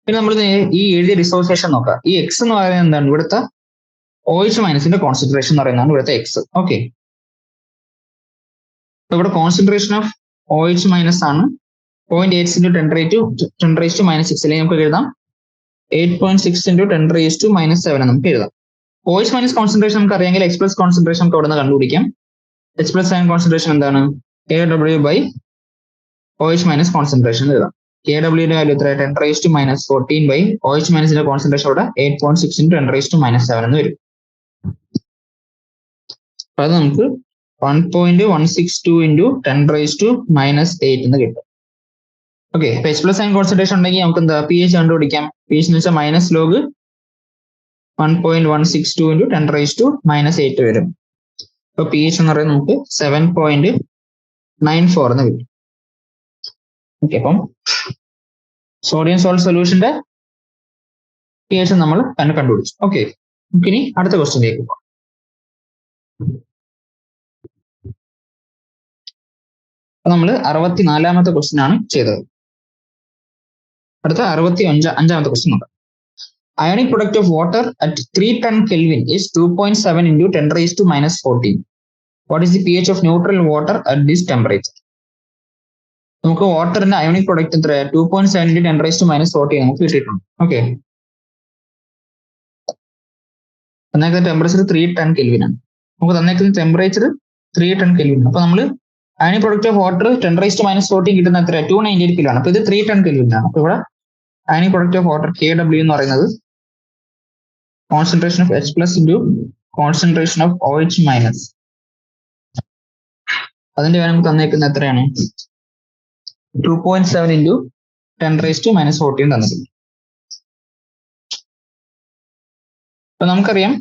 പിന്നെ നമ്മൾ ഈ എഴുതിയ ഡിസോസിയേഷൻ നോക്കാം. ഈ എക്സ് എന്ന് പറയുന്നത് എന്താണ്? ഇവിടുത്തെ OH മൈനസിന്റെ കോൺസെൻട്രേഷൻ എന്ന് പറയുന്നതാണ് ഇവിടുത്തെ എക്സ്. ഓക്കെ, ഇവിടെ കോൺസെൻട്രേഷൻ ഓഫ് OH മൈനസ് ആണ് 0.8 into 10 raised to minus 6. അല്ലെങ്കിൽ നമുക്ക് എഴുതാം 8.6 into 10 raised to minus 7 നമുക്ക് എഴുതാം. OH മൈനസ് കോൺസെൻട്രേഷൻ നമുക്ക് അറിയാമെങ്കിൽ എക്സ് പ്ലസ് കോൺസെൻട്രേഷൻ നമുക്ക് അവിടെ നിന്ന് കണ്ടുപിടിക്കാം. എച്ച് പ്ലസ് അയൺ കോൺസെൻട്രേഷൻ എന്താണ്? KW/OH മൈനസ് കോൺസെൻട്രേഷൻ എഴുതാം. KWയുടെ വാല്യൂ എത്ര? 10⁻⁻14 OH മൈനസിന്റെ കോൺസെൻട്രേഷൻ അവിടെ 8.6 × 10⁻⁷ എന്ന് വരും. അപ്പൊ അത് നമുക്ക് 1.162 × 10⁻⁻8 എന്ന് കിട്ടും. ഓക്കെ, അപ്പൊ എച്ച് പ്ലസ് അയൺ കോൺസെൻട്രേഷൻ ഉണ്ടെങ്കിൽ നമുക്ക് എന്താ pH കണ്ടുപിടിക്കാം. pH എന്ന് വെച്ചാൽ മൈനസ് ലോഗ് 1.162 × 10⁻⁸ വരും. അപ്പൊ pH എന്ന് പറയുന്നത് നമുക്ക് 7.94 എന്ന് കിട്ടും. ഓക്കെ, അപ്പം സോഡിയം സോൾട്ട് സൊല്യൂഷന്റെ pH നമ്മൾ തന്നെ കണ്ടുപിടിച്ചു. ഓക്കെ, നമുക്കിനി അടുത്ത ക്വസ്റ്റ്യനിലേക്ക് പോകാം. നമ്മൾ 64ാമത്തെ ക്വസ്റ്റ്യൻ ആണ് ചെയ്തത്. അടുത്ത 65ാമത്തെ ക്വസ്റ്റ്യൻ ഉണ്ട്. Ionic product of water at 3 ton Kelvin is 2.7 × 10⁻⁻14. What is the pH of neutral water at this temperature? നമുക്ക് വാട്ടറിന്റെ അയോണിക് പ്രൊഡക്റ്റ് എത്ര? 2.7 × 10⁻⁻14 നമുക്ക് കിട്ടിയിട്ടുണ്ട്. ഓക്കെ, തന്നേക്കുന്ന ടെമ്പറേച്ചർ 3 ടൺ കെൽവിൻ ആണ്. നമുക്ക് തന്നേക്കുന്ന ടെമ്പറേച്ചർ 3 ടൺ കെൽവിൻ. അപ്പൊ നമ്മൾ അയോണിക് പ്രൊഡക്റ്റ് ഓഫ് വാട്ടർ 10⁻⁻14 കിട്ടുന്ന എത്ര? 298 കിലോ ആണ്. അപ്പൊ ഇത് 3 ടൺ കെൽവിൻ ആണ്. അപ്പൊ ഇവിടെ ionic product of water KW എന്ന് പറയുന്നത് concentration of H plus into concentration of OH minus. അതിന്റെ വാല്യൂ നമുക്ക് തന്നേക്കുന്ന എത്രയാണ്? 2.7 × 10⁻⁻14 തന്നിട്ടുണ്ട്. അപ്പൊ നമുക്കറിയാം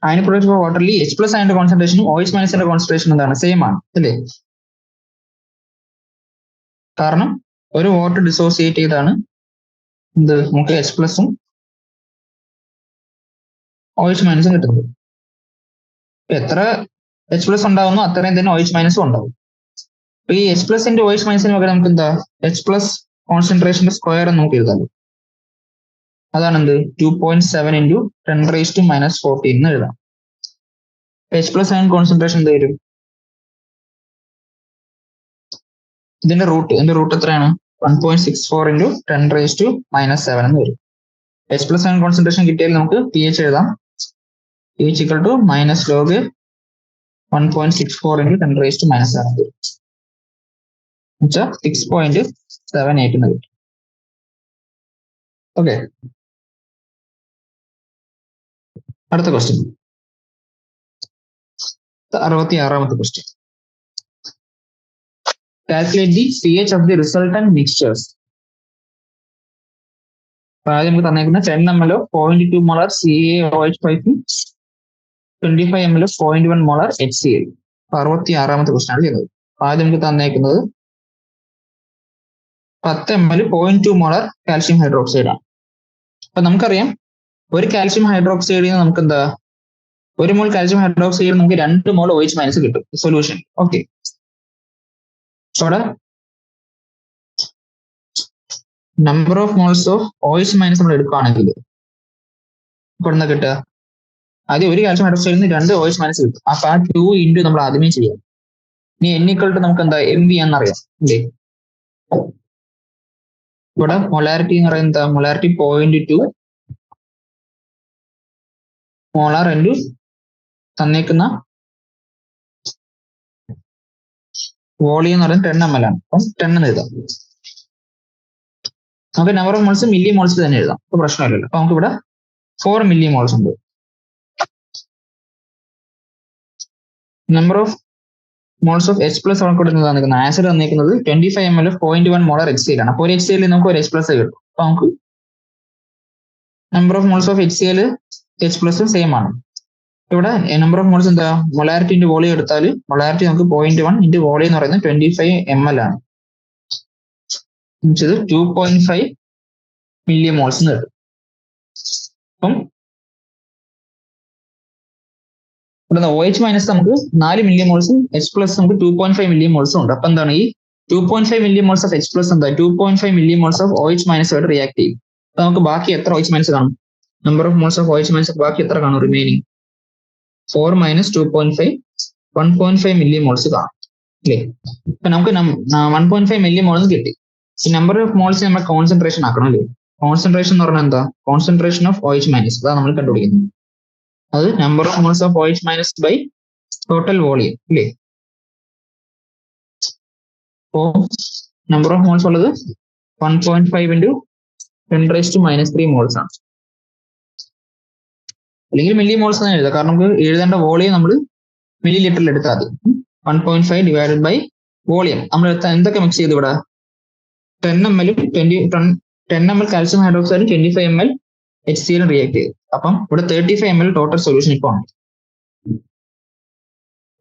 അയോണിക് പ്രൊഡക്റ്റ് ഓഫ് വാട്ടറിൽ H പ്ലസ് അയണിന്റെ കോൺസെൻട്രേഷനും OH മൈനസിന്റെ കോൺസെൻട്രേഷൻ എന്താണ്? സെയിം ആണ് അല്ലേ? കാരണം ഒരു വാട്ടർ ഡിസോസിയേറ്റ് ചെയ്താണ് ഇത് നമുക്ക് H പ്ലസും OH മൈനസും കിട്ടുന്നത്. എത്ര H പ്ലസ് ഉണ്ടാവുന്നു അത്രയും തന്നെ OH മൈനസും ഉണ്ടാവും. അപ്പൊ ഈ H പ്ലസിന്റെ OH മൈനസിന് പകരം നമുക്ക് എന്താ H പ്ലസ് കോൺസെൻട്രേഷന്റെ സ്ക്വയർ എന്ന് നമുക്ക് എഴുതാം. അതാണ് എന്ത്? 2.7 × 10⁻⁻14 എന്ന് എഴുതാം. H പ്ലസ് അയൺ കോൺസെൻട്രേഷൻ എന്ത് വരും? ഇതിന്റെ റൂട്ട് എത്രയാണ്? 1.64 × 10⁻⁻7 എന്ന് വരും. H പ്ലസ് അയൺ കോൺസെൻട്രേഷൻ കിട്ടിയാൽ നമുക്ക് pH എഴുതാം. pH equal to minus log 1.64 × 10⁻⁷ വരും. 6.78 എന്ന് കിട്ടും. ഓക്കെ, അടുത്ത ക്വസ്റ്റ്യൻ 66ാമത്തെ question. Calculate the pH of the resultant mixtures. ആദ്യം നമുക്ക് തന്നേക്കുന്ന 10 ml of 0.2 molar CaOH5 25 ml of 0.1 molar HCl. 66ാമത്തെ question ആണ് ചെയ്യുന്നത്. ആദ്യം നമുക്ക് തന്നേക്കുന്നത് 10 ml 0.2 molar കാൽഷ്യം ഹൈഡ്രോക്സൈഡ് ആണ്. അപ്പൊ നമുക്കറിയാം ഒരു കാൽഷ്യം ഹൈഡ്രോക്സൈഡിൽ നമുക്ക് എന്താ 1 മോൾ കാൽഷ്യം ഹൈഡ്രോക്സൈഡിൽ നമുക്ക് 2 മോൾ OH മൈനസ് കിട്ടും സൊല്യൂഷൻ. ഓക്കെ, അവിടെ number of moles of OH minus നമ്മൾ എടുക്കുകയാണെങ്കിൽ ഇപ്പോൾ എന്താ കിട്ടുക? ആദ്യം ഒരു കാൽഷ്യം ഹൈഡ്രോക്സൈഡിൽ നിന്ന് 2 OH മൈനസ് കിട്ടും. അപ്പൊ ആ 2 × നമ്മൾ ആദ്യമേ ചെയ്യാം. ഇനി N = നമുക്ക് എന്താ MV എന്നറിയാം അല്ലേ? ഇവിടെ മൊളാരിറ്റി എന്ന് പറയുന്നത് മൊളാരിറ്റി 0.2 മോളാർ ഇൻറ്റു തന്നേക്കുന്ന വോളിയം എന്ന് പറയുന്നത് 10 ml ആണ്. അപ്പം 10 എന്ന് എഴുതാം. നമുക്ക് number of moles milli moles തന്നെ എഴുതാം. അപ്പൊ പ്രശ്നമില്ലല്ലോ. അപ്പൊ നമുക്ക് ഇവിടെ 4 മില്ലി മോൾസ് ഉണ്ട്. Number of moles of H plus അവിടെ കൊടുക്കുന്നത് ആസിഡ് തന്നിരിക്കുന്നത് 25 ml of 0.1 molar HCl ആണ്. അപ്പോൾ ഒരു HCl നമുക്ക് ഒരു H പ്ലസ് കിട്ടും. അപ്പൊ നമുക്ക് number of moles of HCl H plus same ആണ്. ഇവിടെ നമ്പർ ഓഫ് മോൾസ് എന്താ? മൊളാരിറ്റി ഇൻറ്റു വോളിയം എടുത്താൽ മൊളാരിറ്റി നമുക്ക് 0.1 ഇൻറ്റു വോളിയം എന്ന് പറയുന്നത് 25 ml ആണ്. ഇത് 2.5 മില്ലി മോൾസ് എന്ന് കിട്ടും. അപ്പം ഇവിടെ OH മൈനസ് നമുക്ക് 4 മില്ലി മോൾസും H പ്ലസ് നമുക്ക് 2.5 മില്ലി മോൾസും ഉണ്ട്. അപ്പൊ എന്താണ് ഈ 2.5 milli moles of H plus എന്താ 2.5 milli moles of OH minus ആയിട്ട് റിയാക്ട് ചെയ്യും. അപ്പൊ നമുക്ക് ബാക്കി എത്ര OH മൈനസ് കാണും? Number of moles of OH minus ബാക്കി എത്ര കാണും? റിമൈനിങ് 4 - 2.5 1.5 മില്ലി മോൾസ് കാണും അല്ലേ? അപ്പൊ നമുക്ക് 1.5 മില്ലി മോൾസ് കിട്ടി. ഈ നമ്പർ ഓഫ് മോൾസ് നമ്മൾ കോൺസെൻട്രേഷൻ ആക്കണം അല്ലേ? കോൺസെൻട്രേഷൻ എന്ന് പറഞ്ഞാൽ എന്താ? കോൺസെൻട്രേഷൻ ഓഫ് OH മൈനസ്, അതാണ് നമ്മൾ കണ്ടുപിടിക്കുന്നത്. അത് number of moles of OH minus by total volume ഇല്ലേ. അപ്പോ നമ്പർ ഓഫ് മോൾസ് ഉള്ളത് 1.5 ഇൻറ്റു 10⁻³ മോൾസ് ആണ്, അല്ലെങ്കിൽ മില്ലി മോൾസ് എന്ന് എഴുതാം. കാരണം നമുക്ക് എഴുതേണ്ട വോളിയം നമ്മൾ മില്ലി ലിറ്ററിൽ എടുത്താൽ മതി. 1.5 ഡിവൈഡഡ് ബൈ വോളിയം. നമ്മൾ എന്തൊക്കെ മിക്സ് ചെയ്തു ഇവിടെ? 10 ml 10 ml കാൽസ്യം ഹൈഡ്രോക്സൈഡും 25 ml HCl റിയാക്ട് ചെയ്തു. അപ്പം ഇവിടെ 35 ml ടോട്ടൽ സൊല്യൂഷൻ ഇപ്പോൾ ഉണ്ട്.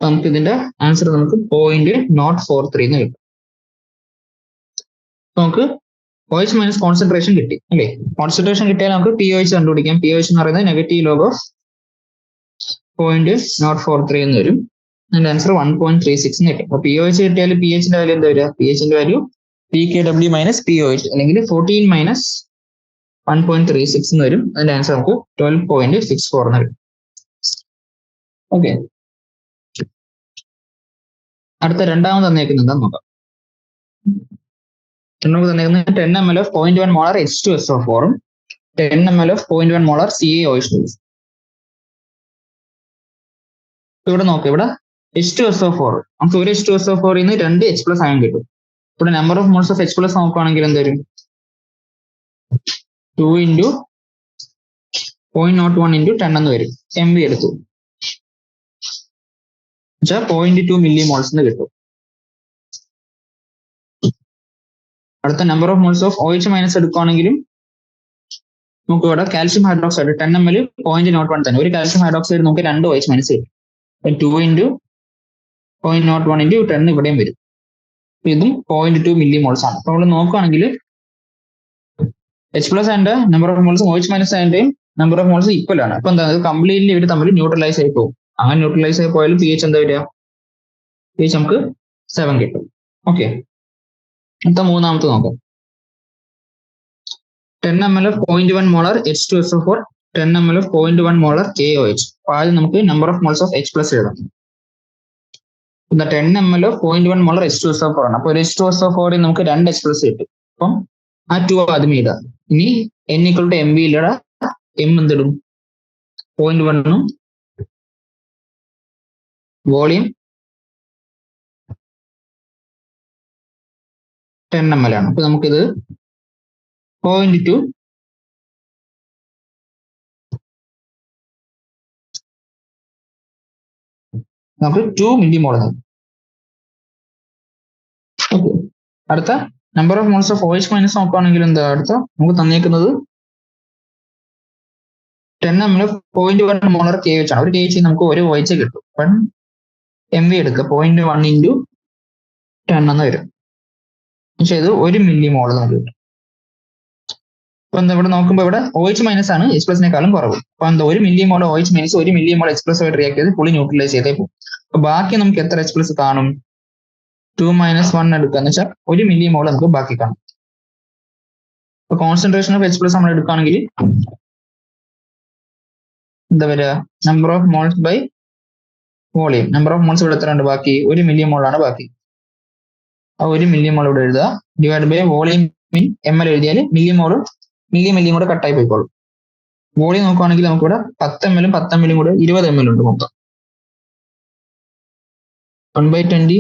നമുക്ക് ഇതിന്റെ ആൻസർ നമുക്ക് 0.043 എന്ന് കിട്ടും. നമുക്ക് OH മൈനസ് കോൺസെൻട്രേഷൻ കിട്ടി അല്ലേ. കോൺസെൻട്രേഷൻ കിട്ടിയാൽ നമുക്ക് POH കണ്ടുപിടിക്കാം. POH എന്ന് പറയുന്നത് നെഗറ്റീവ് ലോഗ് ഓഫ് 0.043 എന്ന് വരും. അതിന്റെ ആൻസർ 1.36 എന്ന് കിട്ടും. അപ്പൊ POH കിട്ടിയാൽ PH ന്റെ വാല്യൂ എന്താ വരിക? PH ന്റെ വാല്യൂ pKw മൈനസ് POH അല്ലെങ്കിൽ 14 മൈനസ് 1.36 എന്ന് വരും. അതിന്റെ ആൻസർ നമുക്ക് 12.64 എന്ന് വരും. ഓക്കെ, അടുത്ത രണ്ടാമത് തന്നേക്കുന്നത് എന്താന്ന് നോക്കാം. രണ്ടാമത് തന്നേക്കുന്നത് 10 ml ഓഫ് 0.1 മോളാർ H2SO4 ഉം 10 ml ഓഫ് 0.1 മോളാർ CaOH2. ഇവിടെ നോക്കാം, ഇവിടെ H2SO4 നമുക്ക് ഒരു H2SO4 ൽ നിന്ന് 2 H+ അയൺ കിട്ടും. ഇവിടെ number of moles of H+ നോക്കുകയാണെങ്കിൽ എന്ത് വരും? 2 ഇൻറ്റു 0.01 ഇൻറ്റു 10 എന്ന് വരും. MV എടുത്തു 0.2 മില്ലി മോൾസ് എന്ന് കിട്ടും. അടുത്ത number of moles of OH minus എടുക്കുകയാണെങ്കിലും നമുക്ക് ഇവിടെ കാൽഷ്യം ഹൈഡ്രോക്സൈഡ് 10 ml 0.01 തന്നെ. ഒരു കാൽഷ്യം ഹൈഡ്രോക്സൈഡ് നമുക്ക് 2 OH മൈനസ് കിട്ടും. 2 ഇൻറ്റു 0.01 ഇൻറ്റു 10 ഇവിടെയും വരും. ഇതും 0.2 മില്ലി മോൾസ് ആണ്. അപ്പൊ നമ്മൾ നോക്കുകയാണെങ്കിൽ H+ and number of moles OH minus ആൻഡേയും നമ്പർ ഓഫ് മോൾസ് ഈക്വൽ ആണ്. അപ്പൊ എന്താ കംപ്ലീറ്റ്ലി ഇവർ തമ്മിൽ ന്യൂട്രലൈസ് ആയി പോകും. അങ്ങനെ ന്യൂട്രലൈസ് ആയി പോയാലും PH എന്താ വരിക? PH നമുക്ക് 7 കിട്ടും. ഓക്കെ, അടുത്ത മൂന്നാമത്തെ നോക്കാം. 10 ml of 0.1 molar H2SO4, 10 ml of 0.1 molar KOH. അപ്പൊ ആദ്യം നമുക്ക് number of moles of H+ എഴുതാം. 10 ml ഓഫ് 0.1 മോളാർ H2SO4 ആണ്. അപ്പൊ ഒരു H2SO4 നമുക്ക് 2 H+ കിട്ടും. അപ്പം ആ 2 ആദ്യം എഴുതാം. ഇനി N = MV ഇല്ലടാ, M എന്തിടും? 0.1 ഉം വോളിയം 10 ml ആണ്. അപ്പൊ നമുക്കിത് 0.2 നമുക്ക് 2 മില്ലി മോൾ ആണ്. ഓക്കെ, അടുത്ത number of moles of OH minus നോക്കുകയാണെങ്കിൽ എന്താ അടുത്ത നമുക്ക് തന്നേക്കുന്നത് 10 ml 0.1 മോളാർ KOH ആണ്. ഒരു KOH നമുക്ക് ഒരു OH കിട്ടും. അപ്പം MV എടുക്കുക 0.1 ഇൻറ്റു 10 എന്ന് വരും. പക്ഷെ ഇത് 1 മില്ലി മോൾ നമുക്ക് കിട്ടും. അപ്പൊ എന്താ ഇവിടെ നോക്കുമ്പോൾ ഇവിടെ OH മൈനസ് ആണ് H+നേക്കാളും കുറവ്. അപ്പൊ എന്താ 1 മില്ലി മോൾ OH മൈനസ് 1 മില്ലി മോൾ H+ ആയിട്ട് റിയാക്ട് ചെയ്ത് ഫുള്ളി ന്യൂട്രലൈസ് ചെയ്തേ പോകും. അപ്പൊ ബാക്കി നമുക്ക് എത്ര H+ കാണും? 2 - 1 എടുക്കുക എന്ന് വെച്ചാൽ 1 മില്ലി മോൾ നമുക്ക് ബാക്കി കാണും. അപ്പൊ കോൺസെൻട്രേഷൻ ഓഫ് H+ നമ്മൾ എടുക്കുകയാണെങ്കിൽ എന്താ വരിക? Number of moles by volume. Number of moles ഇവിടെ എത്ര ഉണ്ട്? ബാക്കി 1 മില്ലി മോൾ ആണ് ബാക്കി. ആ 1 മില്ലി മോൾ ഇവിടെ എഴുതുക, divide by volume mean ML എഴുതിയാൽ മില്ലി മോളും മില്ലിയും കൂടെ കട്ടായി പോയിക്കോളും. വോളിയം നോക്കുകയാണെങ്കിൽ നമുക്കിവിടെ 10 ml 10 ml കൂടെ 20 ml ഉണ്ട് മൊത്തം. 1/20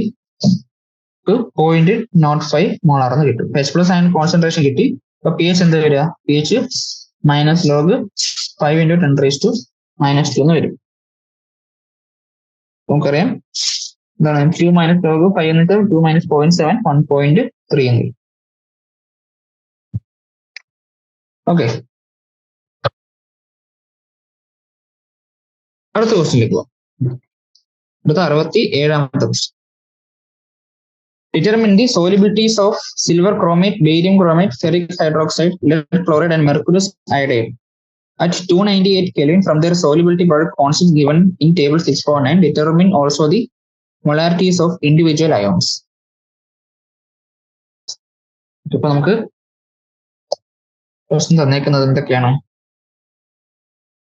0.05 മോളാർ എന്ന് കിട്ടും. H+ ആൻഡ് കോൺസെൻട്രേഷൻ കിട്ടി. അപ്പൊ PH എന്താ വരിക? PH മൈനസ് ലോഗ് 5 × 10⁻² എന്ന് വരും. നമുക്കറിയാം എന്താണ് 2 - ലോഗ് 5 എന്നിട്ട് 2 - 0.7 1.3 എന്ന് വരും. ഓക്കെ, അടുത്ത ക്വസ്റ്റ്യനിലേക്ക് പോവാം. അടുത്ത 67ാമത്തെ question. Determine the solubilities of silver chromate, barium chromate, ferric hydroxide, lead chloride and mercurous iodide at 298 Kelvin from their solubility product constants given in table 6.9. Determine also the molarities of individual ions. ഇപ്പൊ നമുക്ക് question തന്നേക്കുന്നത് എന്തൊക്കെയാണ്?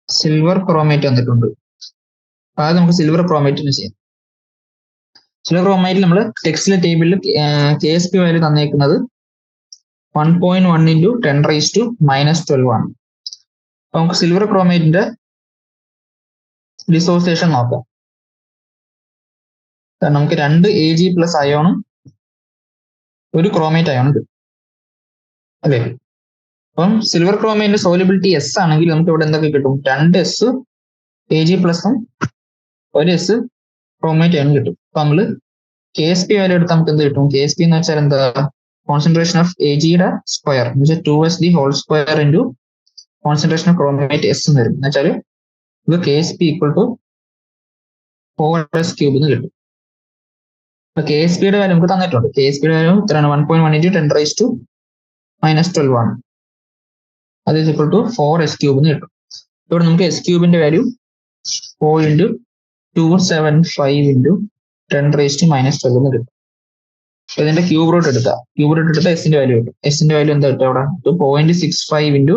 Silver chromate തന്നിട്ടുണ്ട്. അതായത് നമുക്ക് silver ക്രോമേറ്റിന് ചെയ്യാം. Silver ക്രോമൈറ്റിൽ നമ്മൾ ടെക്സ്റ്റിലെ ടേബിളിൽ KSP value തന്നേക്കുന്നത് 1.1 × 10⁻⁻12 ആണ്. അപ്പൊ നമുക്ക് സിൽവർ ക്രോമൈറ്റിന്റെ ഡിസോസിയേഷൻ നോക്കാം. കാരണം നമുക്ക് 2 Ag പ്ലസ് അയോണും ഒരു ക്രോമേറ്റ് അയോണും കിട്ടും അല്ലേ. അപ്പം സിൽവർ ക്രോമേറ്റിന്റെ സോലിബിലിറ്റി എസ് ആണെങ്കിൽ നമുക്ക് ഇവിടെ എന്തൊക്കെ കിട്ടും? 2 S Ag പ്ലസും 1 S ക്രോമേറ്റ് അയോണും കിട്ടും. അപ്പൊ നമ്മള് KSP വാല്യൂ എടുത്ത് നമുക്ക് എന്ത് കിട്ടും? KSP എന്ന് വെച്ചാൽ എന്താ? കോൺസെൻട്രേഷൻ ഓഫ് Agയുടെ സ്ക്വയർ എന്ന് വെച്ചാൽ 2S the whole square into concentration of chromate S എന്ന് വരും. എന്ന് വെച്ചാൽ ഇത് KSP equal to 4S cube എന്ന് കിട്ടും. അപ്പൊ KSP യുടെ വാല്യൂ നമുക്ക് തന്നിട്ടുണ്ട്. KSP യുടെ വാല്യൂ എത്രയാണ്? 1.1 ഇൻറ്റു 10⁻⁻⁻⁻⁻. അത് is equal to 4S cube എന്ന് കിട്ടും. ഇവിടെ നമുക്ക് S ക്യൂബിന്റെ വാല്യൂ 4.275 ഇൻറ്റു 10⁻⁻12 എന്ന് കിട്ടും. ഇതിന്റെ ക്യൂബ് റൂട്ട് എടുക്കുക. ക്യൂബ് റൂട്ട് എടുത്താൽ എസിന്റെ വാല്യൂ കിട്ടും. എസിന്റെ വാല്യൂ എന്താ കിട്ടും? അവിടെ 0.65 ഇൻറ്റു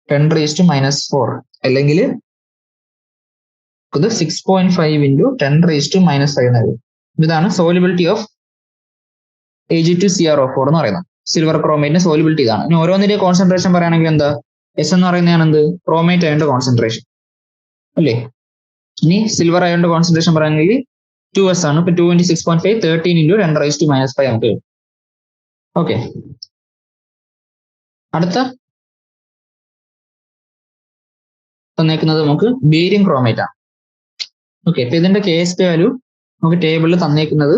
10⁻⁻4 അല്ലെങ്കിൽ ഇത് 6.5 ഇൻറ്റു 10⁻⁻5 എന്ന് വരും. ഇതാണ് സോലിബിലിറ്റി ഓഫ് Ag2CrO4 എന്ന് പറയുന്നത്. സിൽവർ ക്രോമേറ്റിന്റെ സോലിബിലിറ്റി ഇതാണ്. ഇനി ഓരോന്നിന്റെ കോൺസെൻട്രേഷൻ പറയുകയാണെങ്കിൽ എന്താ? എസ് എന്ന് പറയുന്നതാണ് എന്ത്? ക്രോമേറ്റ് അയണിന്റെ കോൺസെൻട്രേഷൻ അല്ലേ. ഇനി സിൽവർ അയണിന്റെ കോൺസെൻട്രേഷൻ പറയുകയാണെങ്കിൽ 2S ആണ്. ഇപ്പൊ 2 × 6.5 13 ഇൻറ്റു 10⁻⁻5 നമുക്ക് കിട്ടും. ഓക്കെ, അടുത്ത തന്നേക്കുന്നത് നമുക്ക് ബേരിയം ക്രോമേറ്റ് ആണ്. ഓക്കെ, ഇപ്പൊ ഇതിന്റെ KSP വാല്യൂ നമുക്ക് ടേബിളിൽ തന്നേക്കുന്നത്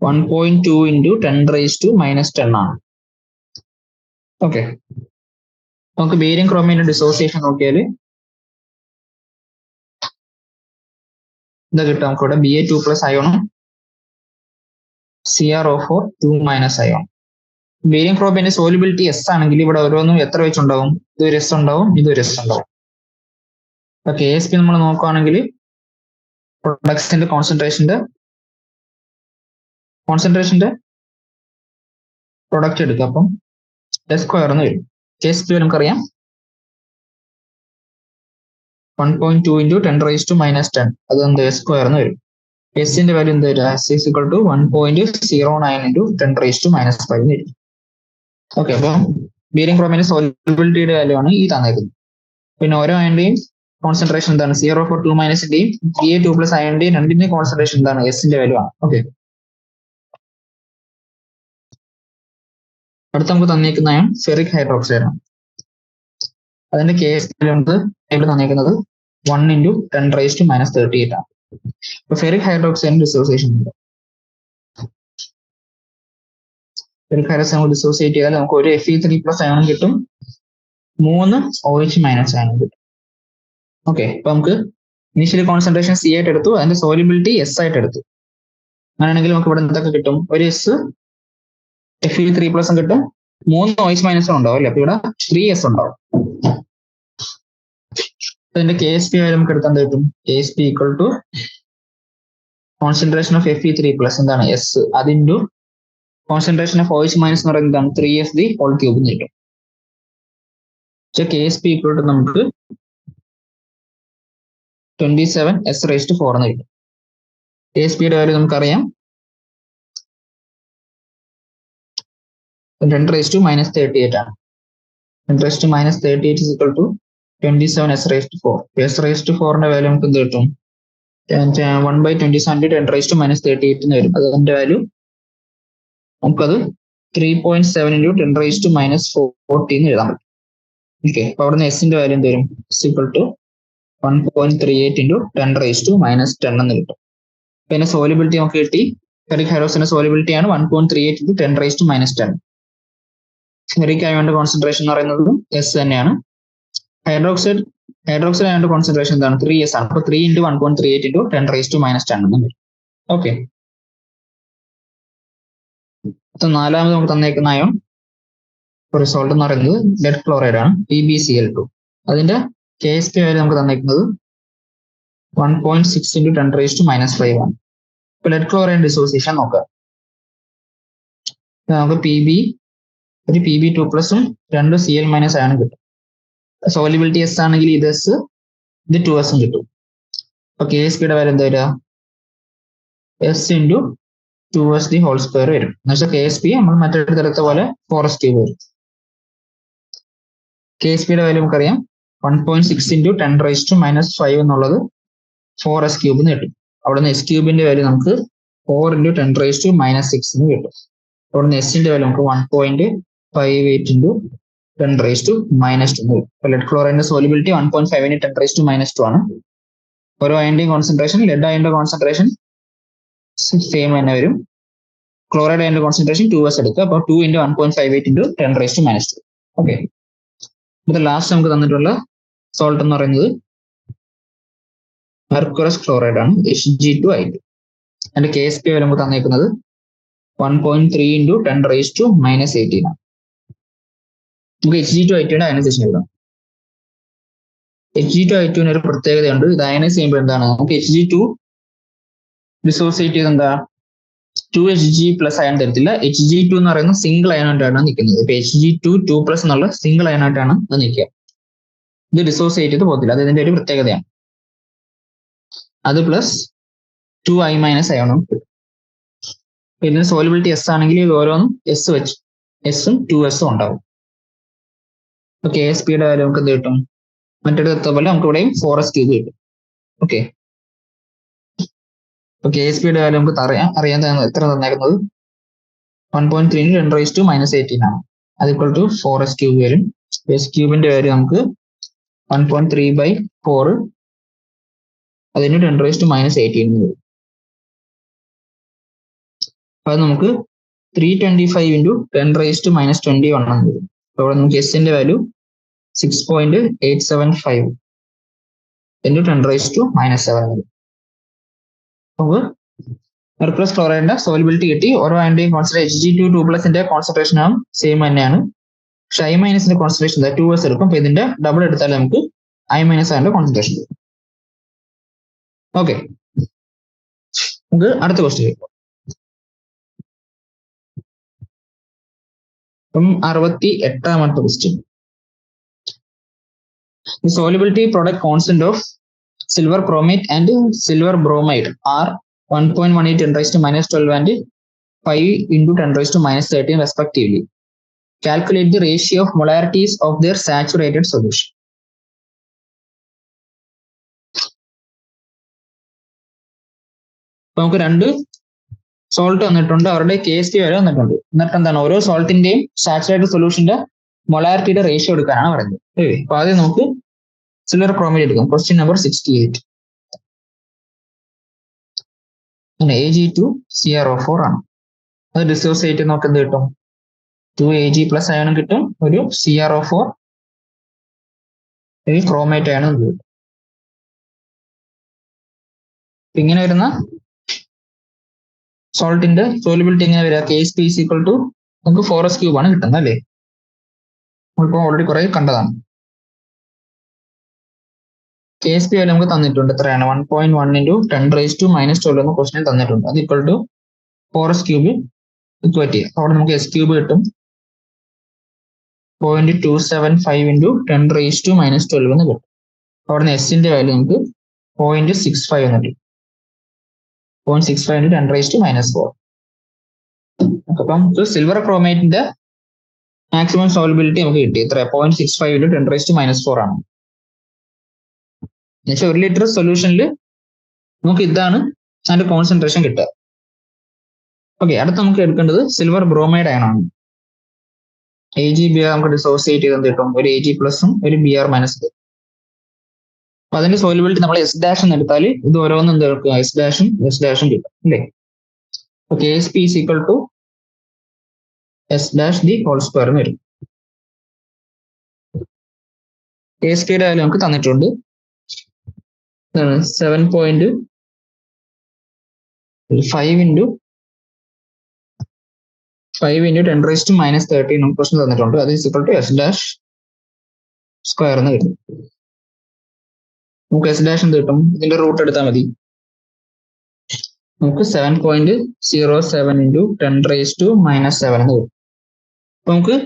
1.2 ഇൻറ്റു 10⁻⁻10 ആണ്. ഓക്കെ, നമുക്ക് ബേരിയം ക്രോമേറ്റിന്റെ ഡിസോസിയേഷൻ നോക്കിയാൽ എന്താ കിട്ടും? നമുക്ക് ഇവിടെ Ba2 പ്ലസ് അയോണും CrO4 2- അയോൺ. ബേരിയം ക്രോമേറ്റിന്റെ സോലിബിലിറ്റി S ആണെങ്കിൽ ഇവിടെ ഓരോന്നും എത്ര വെച്ചുണ്ടാവും? ഇതൊരു S ഉണ്ടാവും, ഇതൊരു S ഉണ്ടാവും. അപ്പൊ KSP നമ്മൾ നോക്കുകയാണെങ്കിൽ പ്രൊഡക്ട്സിന്റെ കോൺസെൻട്രേഷന്റെ പ്രൊഡക്റ്റ് എടുക്കുക. അപ്പം S സ്ക്വയർ എന്ന് വരും. KSP നമുക്കറിയാം 1.2 ഇൻറ്റു 10⁻⁻10 അത് എന്ത്? S സ്ക്വയർ എന്ന് വരും. എസിന്റെ വാല്യൂ എന്ത് വരിക? S = 1.09 ഇൻറ്റു 10⁻⁻5 എന്ന് വരും. ഓക്കെ, അപ്പം ബേരിയം ക്രോമേറ്റിന്റെ സോലിബിലിറ്റിയുടെ വാല്യൂ ആണ് ഈ തന്നേക്കുന്നത്. പിന്നെ ഓരോ അയണിന്റെയും കോൺസെൻട്രേഷൻ എന്താണ്? CrO4 2-ന്റെയും Ba2 പ്ലസ് അയണിന്റെയും രണ്ടിന്റെയും കോൺസെൻട്രേഷൻ എന്താണ്? എസിന്റെ വാല്യൂ ആണ്. ഓക്കെ, അടുത്ത നമുക്ക് തന്നേക്കുന്ന അയൺ ഫെറിക് ഹൈഡ്രോക്സൈഡ് ആണ്. അതിന്റെ KSP ഇവിടെ തന്നേക്കുന്നത് 1 ഇൻറ്റു 10⁻⁻38 ആണ്. ഇപ്പൊ ഫെറിക് ഹൈഡ്രോക്സൈഡിന്റെ ഡിസോസിയേഷൻ ഉണ്ട്. ഫെറിക് ഹൈഡ്രോക്സൈഡ് ഡിസോസിയേറ്റ് ചെയ്താൽ നമുക്ക് ഒരു Fe3+ അയണും കിട്ടും, 3 OH- അയണും കിട്ടും. ഓക്കെ, അപ്പൊ നമുക്ക് ഇനീഷ്യലി കോൺസെൻട്രേഷൻ C ആയിട്ട് എടുത്തു, അതിന്റെ സോലിബിലിറ്റി S ആയിട്ട് എടുത്തു. അങ്ങനെയാണെങ്കിൽ നമുക്ക് ഇവിടെ എന്തൊക്കെ കിട്ടും? ഒരു S Fe3+ കിട്ടും, 3 OH- ഉണ്ടാവും അല്ലേ. അപ്പൊ ഇവിടെ 3S ഉണ്ടാവും. അതിന്റെ KSP വാല്യൂ നമുക്ക് എടുത്താൽ എന്ത് കിട്ടും? KSP equal to concentration of Fe3+ എന്താണ്? S അതിൻറ്റു കോൺസെൻട്രേഷൻ ഓഫ് OH- എന്ന് പറയുന്നത് എന്താണ്? 3S the ഹോൾ ക്യൂബ് എന്ന് കിട്ടും. KSP ഈക്വൽ ടു നമുക്ക് 27S⁴ എന്ന് കിട്ടും. KSPയുടെ വാല്യൂ നമുക്കറിയാം 10⁻⁻38 ആണ്. 10⁻⁻38 equal to 27S⁴. S⁴ value നമുക്ക് എന്ത് കിട്ടും? 1/27 10⁻⁻38 എന്ന് വരും. അതിന്റെ വാല്യൂ നമുക്കത് 3.7 ഇൻറ്റു 10⁻⁻14 എന്ന് എഴുതാൻ പറ്റും. ഓക്കെ, അപ്പൊ അവിടുന്ന് എസിന്റെ വാല്യൂ എന്ത് വരും? ഈക്വൽ ടു 1.38 ഇൻറ്റു 10⁻⁻10 എന്ന് കിട്ടും. പിന്നെ സോലിബിലിറ്റി നമുക്ക് കിട്ടി. ഫെറിക് ഹൈഡ്രോക്സൈഡിന്റെ സോലിബിലിറ്റി ആണ് 1.38 ഇൻറ്റു 10⁻⁻10. ഫെറിക് അയോണിന്റെ കോൺസെൻട്രേഷൻ എന്ന് പറയുന്നത് S തന്നെയാണ്. ഹൈഡ്രോക്സൈഡ് അയോണിന്റെ കോൺസെൻട്രേഷൻ എന്താണ്? 3S ആണ്. അപ്പൊ 3 ഇൻറ്റു 1.38 ഇൻറ്റു 10⁻⁻10 എന്ന് വരും. ഓക്കെ, നാലാമത് നമുക്ക് തന്നേക്കുന്ന അയോൺ റിസോൾട്ട് എന്ന് പറയുന്നത് ലെഡ് ക്ലോറൈഡ് ആണ്, PbCl2. അതിന്റെ KSP വാല്യൂ നമുക്ക് തന്നേക്കുന്നത് 1.6 ഇൻറ്റു 10⁻⁻5 ആണ്. ഇപ്പൊ ലെഡ് ക്ലോറൈഡ് ഡിസോസിയേഷൻ നോക്കാം. നമുക്ക് ഒരു Pb2+ഉം 2 Cl- അയണും കിട്ടും. സോലിബിലിറ്റി S ആണെങ്കിൽ ഇത് S, ഇത് 2S കിട്ടും. അപ്പൊ KSPയുടെ വാല്യൂ എന്താ വരിക? S into 2S the whole square വരും. എന്ന് വെച്ചാൽ KSP നമ്മൾ മറ്റൊരു തരത്തെ പോലെ 4S ക്യൂബ് വരും. KSPയുടെ വാല്യൂ നമുക്കറിയാം 1.6 ഇൻറ്റു 10⁻⁻5 എന്നുള്ളത് 4s³ എന്ന് കിട്ടും. അവിടെ നിന്ന് s³ വാല്യൂ നമുക്ക് 4 × 10⁻⁻6 എന്ന് കിട്ടും. അവിടെ നിന്ന് s വാല്യൂ നമുക്ക് 1.58 × 10⁻². ലെഡ് ക്ലോറൈഡിന്റെ സോലിബിലിറ്റി 1.5 × 10⁻² ആണ്. ഓരോ അയണിന്റെയും കോൺസെൻട്രേഷൻ, ലെഡ് അയണിന്റെ കോൺസെൻട്രേഷൻ സെയിം തന്നെ വരും. ക്ലോറൈഡ് അയണിന്റെ കോൺസെൻട്രേഷൻ 2s എടുക്കുക. അപ്പോൾ 2 × 1.58 × 10⁻². ഓക്കെ, ഇത് ലാസ്റ്റ് നമുക്ക് തന്നിട്ടുള്ള സോൾട്ട് എന്ന് പറയുന്നത് മെർക്കുറസ് ക്ലോറൈഡ് ആണ്, Hg2I2. അതിന്റെ KSP വാല്യൂ നമുക്ക് തന്നേക്കുന്നത് 1.3 × 10⁻18 ആണ്. നമുക്ക് Hg2I2 അയനൈസേഷൻ എഴുതാം. Hg2I2 ഒരു പ്രത്യേകതയുണ്ട്. ഇത് അയനൈസ് ചെയ്യുമ്പോൾ എന്താണ്, നമുക്ക് Hg2 ഡിസോസിയേറ്റ് ചെയ്ത് എന്താ 2Hg+ അയൺ തരത്തില്ല. Hg2 എന്ന് പറയുന്ന സിംഗിൾ അയണായിട്ടാണ് നിൽക്കുന്നത്. ഇപ്പൊ Hg2 2+ എന്നുള്ള സിംഗിൾ അയണായിട്ടാണ് ഇത് നിൽക്കുക. ഇത് ഡിസോസിയേറ്റ് ചെയ്ത് പോകത്തില്ല. അത് ഇതിന്റെ ഒരു പ്രത്യേകതയാണ്. അത് പ്ലസ് 2I- അയണും. ഇതിന് സോലിബിലിറ്റി S ആണെങ്കിൽ ഇത് ഓരോന്നും S വെച്ച് S-ഉം 2s ഉണ്ടാവും. ഇപ്പൊ KSP വാല്യൂ നമുക്ക് എന്ത് കിട്ടും, മറ്റൊരു പോലെ നമുക്ക് ഇവിടെയും 4s³ കിട്ടും. ഓക്കെ, ഇപ്പൊ KSP വാല്യൂ നമുക്ക് അറിയാൻ എത്ര തന്നേക്കുന്നത് 1.3 × 10⁻18 ആണ്. അത് ഈക്വൽ ടു 4s³ വരും. s³ വാല്യൂ നമുക്ക് 1.3/4 അതിന് 10⁻18 വരും. അത് നമുക്ക് 325 × 10⁻21 എന്ന് വരും. അവിടെ നമുക്ക് S-ന്റെ വാല്യൂ 6.875 × 10⁻7 വരും. നമുക്ക് മെർക്കുറസ് ക്ലോറൈഡിന്റെ സോലിബിലിറ്റി കിട്ടി. ഓരോ അയണിന്റെയും കോൺസെൻട്രേഷൻ Hg2 2+ന്റെ കോൺസെൻട്രേഷൻ സെയിം തന്നെയാണ്. പക്ഷെ I- കോൺസെൻട്രേഷൻ 2s എടുക്കും. അപ്പൊ ഇതിന്റെ ഡബിൾ എടുത്താൽ നമുക്ക് I- അയണിന്റെ കോൺസെൻട്രേഷൻ കിട്ടും. ഓക്കെ, നമുക്ക് അടുത്ത ക്വസ്റ്റ്യൻ കിട്ടും. 68ാമത്തെ question. The solubility product constant of silver chromate and silver bromide are 1.18 × 10⁻12 and 5 × 10⁻13 respectively. Calculate the ratio of molarities of their saturated solution. അപ്പൊ നമുക്ക് രണ്ട് സോൾട്ട് വന്നിട്ടുണ്ട്, അവരുടെ KSP വാല്യൂ വന്നിട്ടുണ്ട്. എന്നിട്ട് എന്താണ്, ഓരോ സോൾട്ടിന്റെയും സാച്ചുറേറ്റഡ് സൊല്യൂഷന്റെ മൊളാരിറ്റിയുടെ റേഷ്യോ എടുക്കാനാണ് പറയുന്നത്. അപ്പൊ ആദ്യം നമുക്ക് സിൽവർ ക്രോമേറ്റ് എടുക്കാം. Question number 68. Ag2CrO4 ആണ്. അത് ഡിസോസിയേറ്റ് നമുക്ക് എന്ത് കിട്ടും, 2Ag+ അയണും കിട്ടും, ഒരു CrO4 ഒരു ക്രോമേറ്റ് അയണും കിട്ടും. ഇങ്ങനെ വരുന്ന സോൾട്ടിന്റെ സോലിബിലിറ്റി എങ്ങനെ വരിക, KSP = നമുക്ക് 4s³ ആണ് കിട്ടുന്നത് അല്ലേ. നമ്മളിപ്പോ ഓൾറെഡി കുറെ കണ്ടതാണ്. KSP വാല്യൂ നമുക്ക് തന്നിട്ടുണ്ട്. എത്രയാണ്, 1.1 × 10⁻12 എന്ന ക്വസ്റ്റ്യൻ തന്നിട്ടുണ്ട്. അത് ഈക്വൽ ടു 4s³ ഇക്വേറ്റ് ചെയ്യാം. അവിടെ നമുക്ക് s³ കിട്ടും 0.275 × 10⁻12 എന്ന് കിട്ടും. അവിടെ നിന്ന് S-ന്റെ വാല്യൂ നമുക്ക് 0.65 എന്ന് കിട്ടും. 0.65 × 10⁻4. അപ്പം നമുക്ക് സിൽവർ ക്രോമേറ്റിന്റെ മാക്സിമം സോളിബിലിറ്റി നമുക്ക് കിട്ടി. എത്ര, 0.65 × 10⁻4 ആണ്. എന്നുവെച്ചാൽ 1 ലിറ്റർ സൊല്യൂഷനിൽ നമുക്ക് ഇതാണ് അതിന്റെ കോൺസെൻട്രേഷൻ കിട്ടുക. ഓക്കെ, അടുത്ത് നമുക്ക് എടുക്കേണ്ടത് സിൽവർ ബ്രോമൈഡ് അയണാണ്. Ag-Br നമുക്ക് ഡിസോസിയേറ്റ് ചെയ്ത് എന്ത് കിട്ടും, ഒരു Ag+ഉം ഒരു Br-. അപ്പൊ അതിന്റെ സോലിബിലിറ്റി നമ്മൾ S- എന്ന് എടുത്താൽ ഇത് ഓരോന്നും എന്ത് എടുക്കുക, S' കിട്ടും അല്ലേ. അപ്പൊ KSP = S'² എന്ന് വരും. KSP-യുടെ വാല്യൂ നമുക്ക് തന്നിട്ടുണ്ട്. 7.5 × 10⁻13 ക്വസ്റ്റ്യൻ തന്നിട്ടുണ്ട്. അത് S' എന്ന് കിട്ടും. നമുക്ക് S' എന്ത് കിട്ടും, ഇതിന്റെ റൂട്ട് എടുത്താൽ മതി. നമുക്ക് 7.07 × 10⁻7 എന്ന് കിട്ടും. അപ്പൊ നമുക്ക്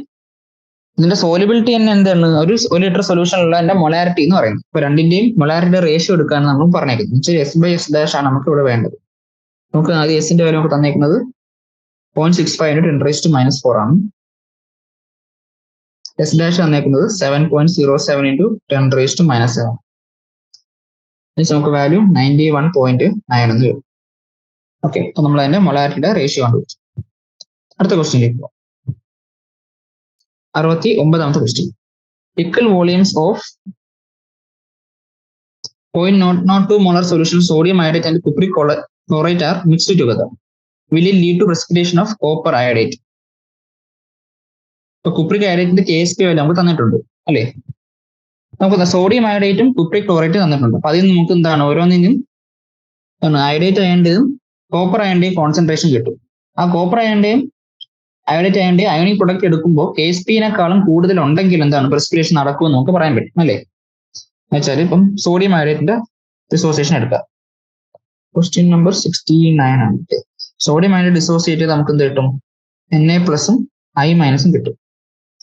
ഇതിന്റെ സോലിബിലിറ്റി തന്നെ എന്താണ്, ഒരു ലിറ്റർ സൊല്യൂഷനുള്ള അതിന്റെ മൊളാരിറ്റി എന്ന് പറയുന്നത്. ഇപ്പൊ രണ്ടിന്റെയും മൊളാരിറ്റിയുടെ റേഷ്യോ എടുക്കാൻ നമ്മൾ പറഞ്ഞേക്കുന്നത്. S/S' ആണ് നമുക്ക് ഇവിടെ വേണ്ടത്. നമുക്ക് ആദ്യം S-ന്റെ വാല്യൂ നമുക്ക് തന്നേക്കുന്നത് 0.65 × 10⁻4 ആണ്. S' തന്നേക്കുന്നത് 7.07 × 10⁻7. നമുക്ക് വാല്യൂ 91.9 എന്ന് വരും. ഓക്കെ, അപ്പൊ നമ്മൾ അതിന്റെ മൊളാരിറ്റിയുടെ റേഷ്യോ കണ്ടുപിടിച്ചു. അടുത്ത ക്വസ്റ്റ്യനിലേക്ക് പോകാം. 69ാമത്തെ question. Equal volumes of 0.002 molar solution sodium iodide and cupric chloride are mixed together. Will it lead to precipitation of copper iodide? ഇപ്പൊ കുപ്രിക് അയഡൈറ്റിന്റെ KSP വാല്യൂ നമുക്ക് തന്നിട്ടുണ്ട് അല്ലേ? നമുക്ക് സോഡിയം അയഡൈറ്റും കുപ്രിക് ക്ലോറൈറ്റ് തന്നിട്ടുണ്ട്. അപ്പൊ അതിൽ നമുക്ക് എന്താണ് ഓരോന്നിനും അയഡൈറ്റ് അയണിന്റെയും കോപ്പർ അയണിന്റെയും കോൺസെൻട്രേഷൻ കിട്ടും. ആ കോപ്പർ അയണിന്റെയും അയഡൈറ്റ് അയണിന്റെയും അയോണിക് പ്രൊഡക്റ്റ് എടുക്കുമ്പോൾ KSP-നെക്കാളും കൂടുതൽ ഉണ്ടെങ്കിൽ എന്താണ് precipitation നടക്കുമെന്ന് നമുക്ക് പറയാൻ പറ്റും അല്ലേ? എന്നുവെച്ചാൽ ഇപ്പം സോഡിയം അയഡൈറ്റിന്റെ ഡിസോസിയേഷൻ എടുക്കാം. ക്വസ്റ്റ്യൻ നമ്പർ 69 ആണ്. സോഡിയം അയഡൈറ്റ് ഡിസോസിയേറ്റ് ചെയ്ത് നമുക്ക് എന്ത് കിട്ടും? Na+ഉം I- കിട്ടും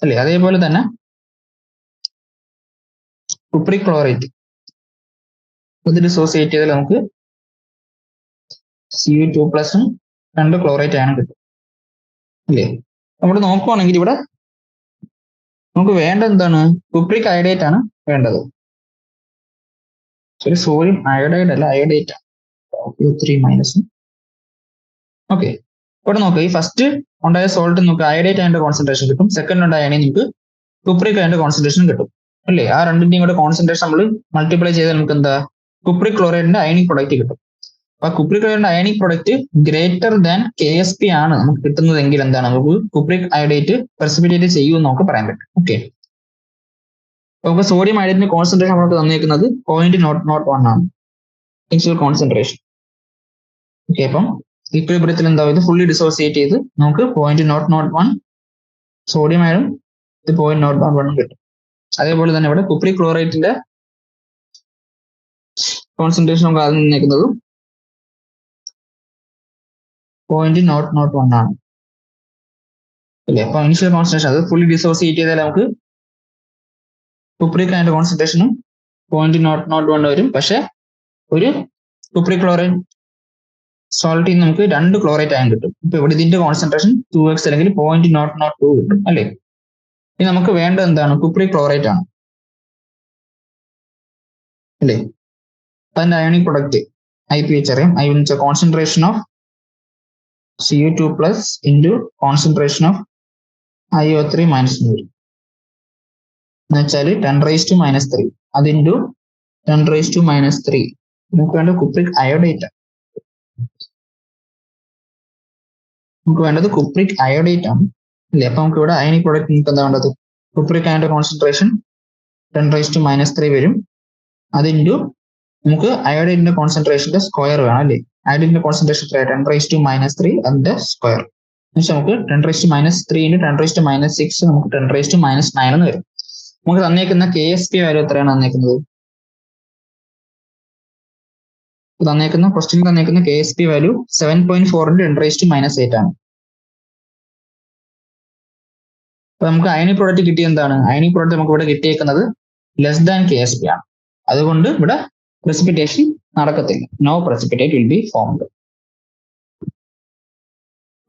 അല്ലേ? അതേപോലെ തന്നെ കുപ്രിക് ക്ലോറൈറ്റ് ഇത് ഡിസോസിയേറ്റ് ചെയ്താൽ നമുക്ക് Cu2+ഉം 2 ക്ലോറൈറ്റ് അയണും കിട്ടും അല്ലേ? നമ്മൾ നോക്കുവാണെങ്കിൽ ഇവിടെ നമുക്ക് വേണ്ടത് എന്താണ്? കുപ്രിക് അയഡൈറ്റ് ആണ് വേണ്ടത്. സോറി, സോഡിയം അയോഡൈഡ് അല്ല, അയോഡൈറ്റ്. Cu3-. ഓക്കെ, ഇവിടെ നോക്കുക. ഈ ഫസ്റ്റ് ഉണ്ടായ സോൾട്ട് നമുക്ക് അയോഡൈറ്റ് അയണിന്റെ കോൺസെൻട്രേഷൻ കിട്ടും. സെക്കൻഡ് ഉണ്ടായ അയണി നമുക്ക് കുപ്രിക് അയണിന്റെ കോൺസെൻട്രേഷൻ കിട്ടും അല്ലേ? ആ രണ്ടിന്റെയും കൂടെ കോൺസെൻട്രേഷൻ നമ്മൾ മൾട്ടിപ്ലൈ ചെയ്താൽ നമുക്ക് എന്താ? കുപ്രിക് ക്ലോറൈഡിന്റെ അയണിക് പ്രൊഡക്റ്റ് കിട്ടും. അപ്പൊ കുപ്രിക് ക്ലോറൈഡിന്റെ ionic product greater than KSP ആണ് നമുക്ക് കിട്ടുന്നതെങ്കിൽ എന്താണ്? നമുക്ക് കുപ്രിക് അയോഡൈറ്റ് പ്രസിപ്പിറ്റേറ്റ് ചെയ്യുമെന്ന് നമുക്ക് പറയാൻ പറ്റും. ഓക്കെ, നമുക്ക് സോഡിയം അയോഡൈറ്റിന്റെ കോൺസെൻട്രേഷൻ നമുക്ക് തന്നിരിക്കുന്നത് 0.001 ആണ് ഇനിഷ്യൽ കോൺസെൻട്രേഷൻ. ഓക്കെ, അപ്പം ഇക്വിലിബ്രിയത്തിൽ എന്താ? ഇത് ഫുള്ളി ഡിസോസിയേറ്റ് ചെയ്ത് നമുക്ക് 0.001 സോഡിയം അയണും ഇത് 0.001 കിട്ടും. അതേപോലെ തന്നെ ഇവിടെ കുപ്രിക് ക്ലോറൈറ്റിന്റെ കോൺസെൻട്രേഷൻ നമുക്ക് ആദ്യം നിൽക്കുന്നത് 0.001 ആണ് അല്ലേ? അപ്പൊ ഇനിഷ്യൽ കോൺസെൻട്രേഷൻ അത് ഫുള്ളി ഡിസോസിയേറ്റ് ചെയ്താൽ നമുക്ക് കുപ്രിക് അയണിന്റെ കോൺസെൻട്രേഷനും 0.001 വരും. പക്ഷെ ഒരു കുപ്രിക് ക്ലോറൈഡ് സോൾട്ടിൽ നിന്ന് നമുക്ക് 2 ക്ലോറൈറ്റ് അയൺ കിട്ടും. ഇപ്പൊ ഇവിടെ ഇതിന്റെ കോൺസെൻട്രേഷൻ 2x അല്ലെങ്കിൽ 0.002 കിട്ടും അല്ലേ? ഇനി നമുക്ക് വേണ്ടത് എന്താണ്? കുപ്രിക് ക്ലോറൈറ്റ് ആണ് അല്ലേ? അപ്പൊ അതിന്റെ അയോണിക് പ്രൊഡക്റ്റ് IPH അറിയാം. I എന്ന് വെച്ചാൽ concentration of Cu2+ into concentration of IO3- വരും എന്ന് വെച്ചാൽ 10⁻³ അത് ഇൻറ്റു 10⁻³ നമുക്ക് വേണ്ട കുപ്രിക് അയോഡൈറ്റ്. നമുക്ക് വേണ്ടത് കുപ്രിക് അയോഡൈറ്റ് ആണ് അല്ലേ? അപ്പൊ നമുക്ക് ഇവിടെ അയണിക് പ്രൊഡക്റ്റ് നമുക്ക് എന്താ വേണ്ടത്? കുപ്രിക് അയണിന്റെ കോൺസെൻട്രേഷൻ 10⁻³ വരും. അത് ഇൻറ്റു നമുക്ക് അയോഡൈറ്റിന്റെ കോൺസെൻട്രേഷന്റെ സ്ക്വയർ വേണം അല്ലേ? അയോഡൈറ്റിന്റെ കോൺസെൻട്രേഷൻ 10⁻³ അതിന്റെ സ്ക്വയർ എന്നുവെച്ചാൽ നമുക്ക് 10⁻³ ഇൻറ്റു 10⁻⁶ നമുക്ക് 10⁻⁹ എന്ന് വരും. നമുക്ക് തന്നേക്കുന്ന KSP വാല്യൂ എത്രയാണ് തന്നേക്കുന്നത്? ക്വസ്റ്റ്യൻ തന്നേക്കുന്ന KSP വാല്യൂ 7.4 × 10⁻⁸ ആണ്. അപ്പൊ നമുക്ക് അയണിക് പ്രൊഡക്റ്റ് കിട്ടിയ എന്താണ്? അയണിക് പ്രൊഡക്റ്റ് നമുക്ക് ഇവിടെ കിട്ടിയേക്കുന്നത് ലെസ് ദാൻ KSP ആണ്. അതുകൊണ്ട് ഇവിടെ precipitation നടക്കത്തില്ല. No precipitate will be formed.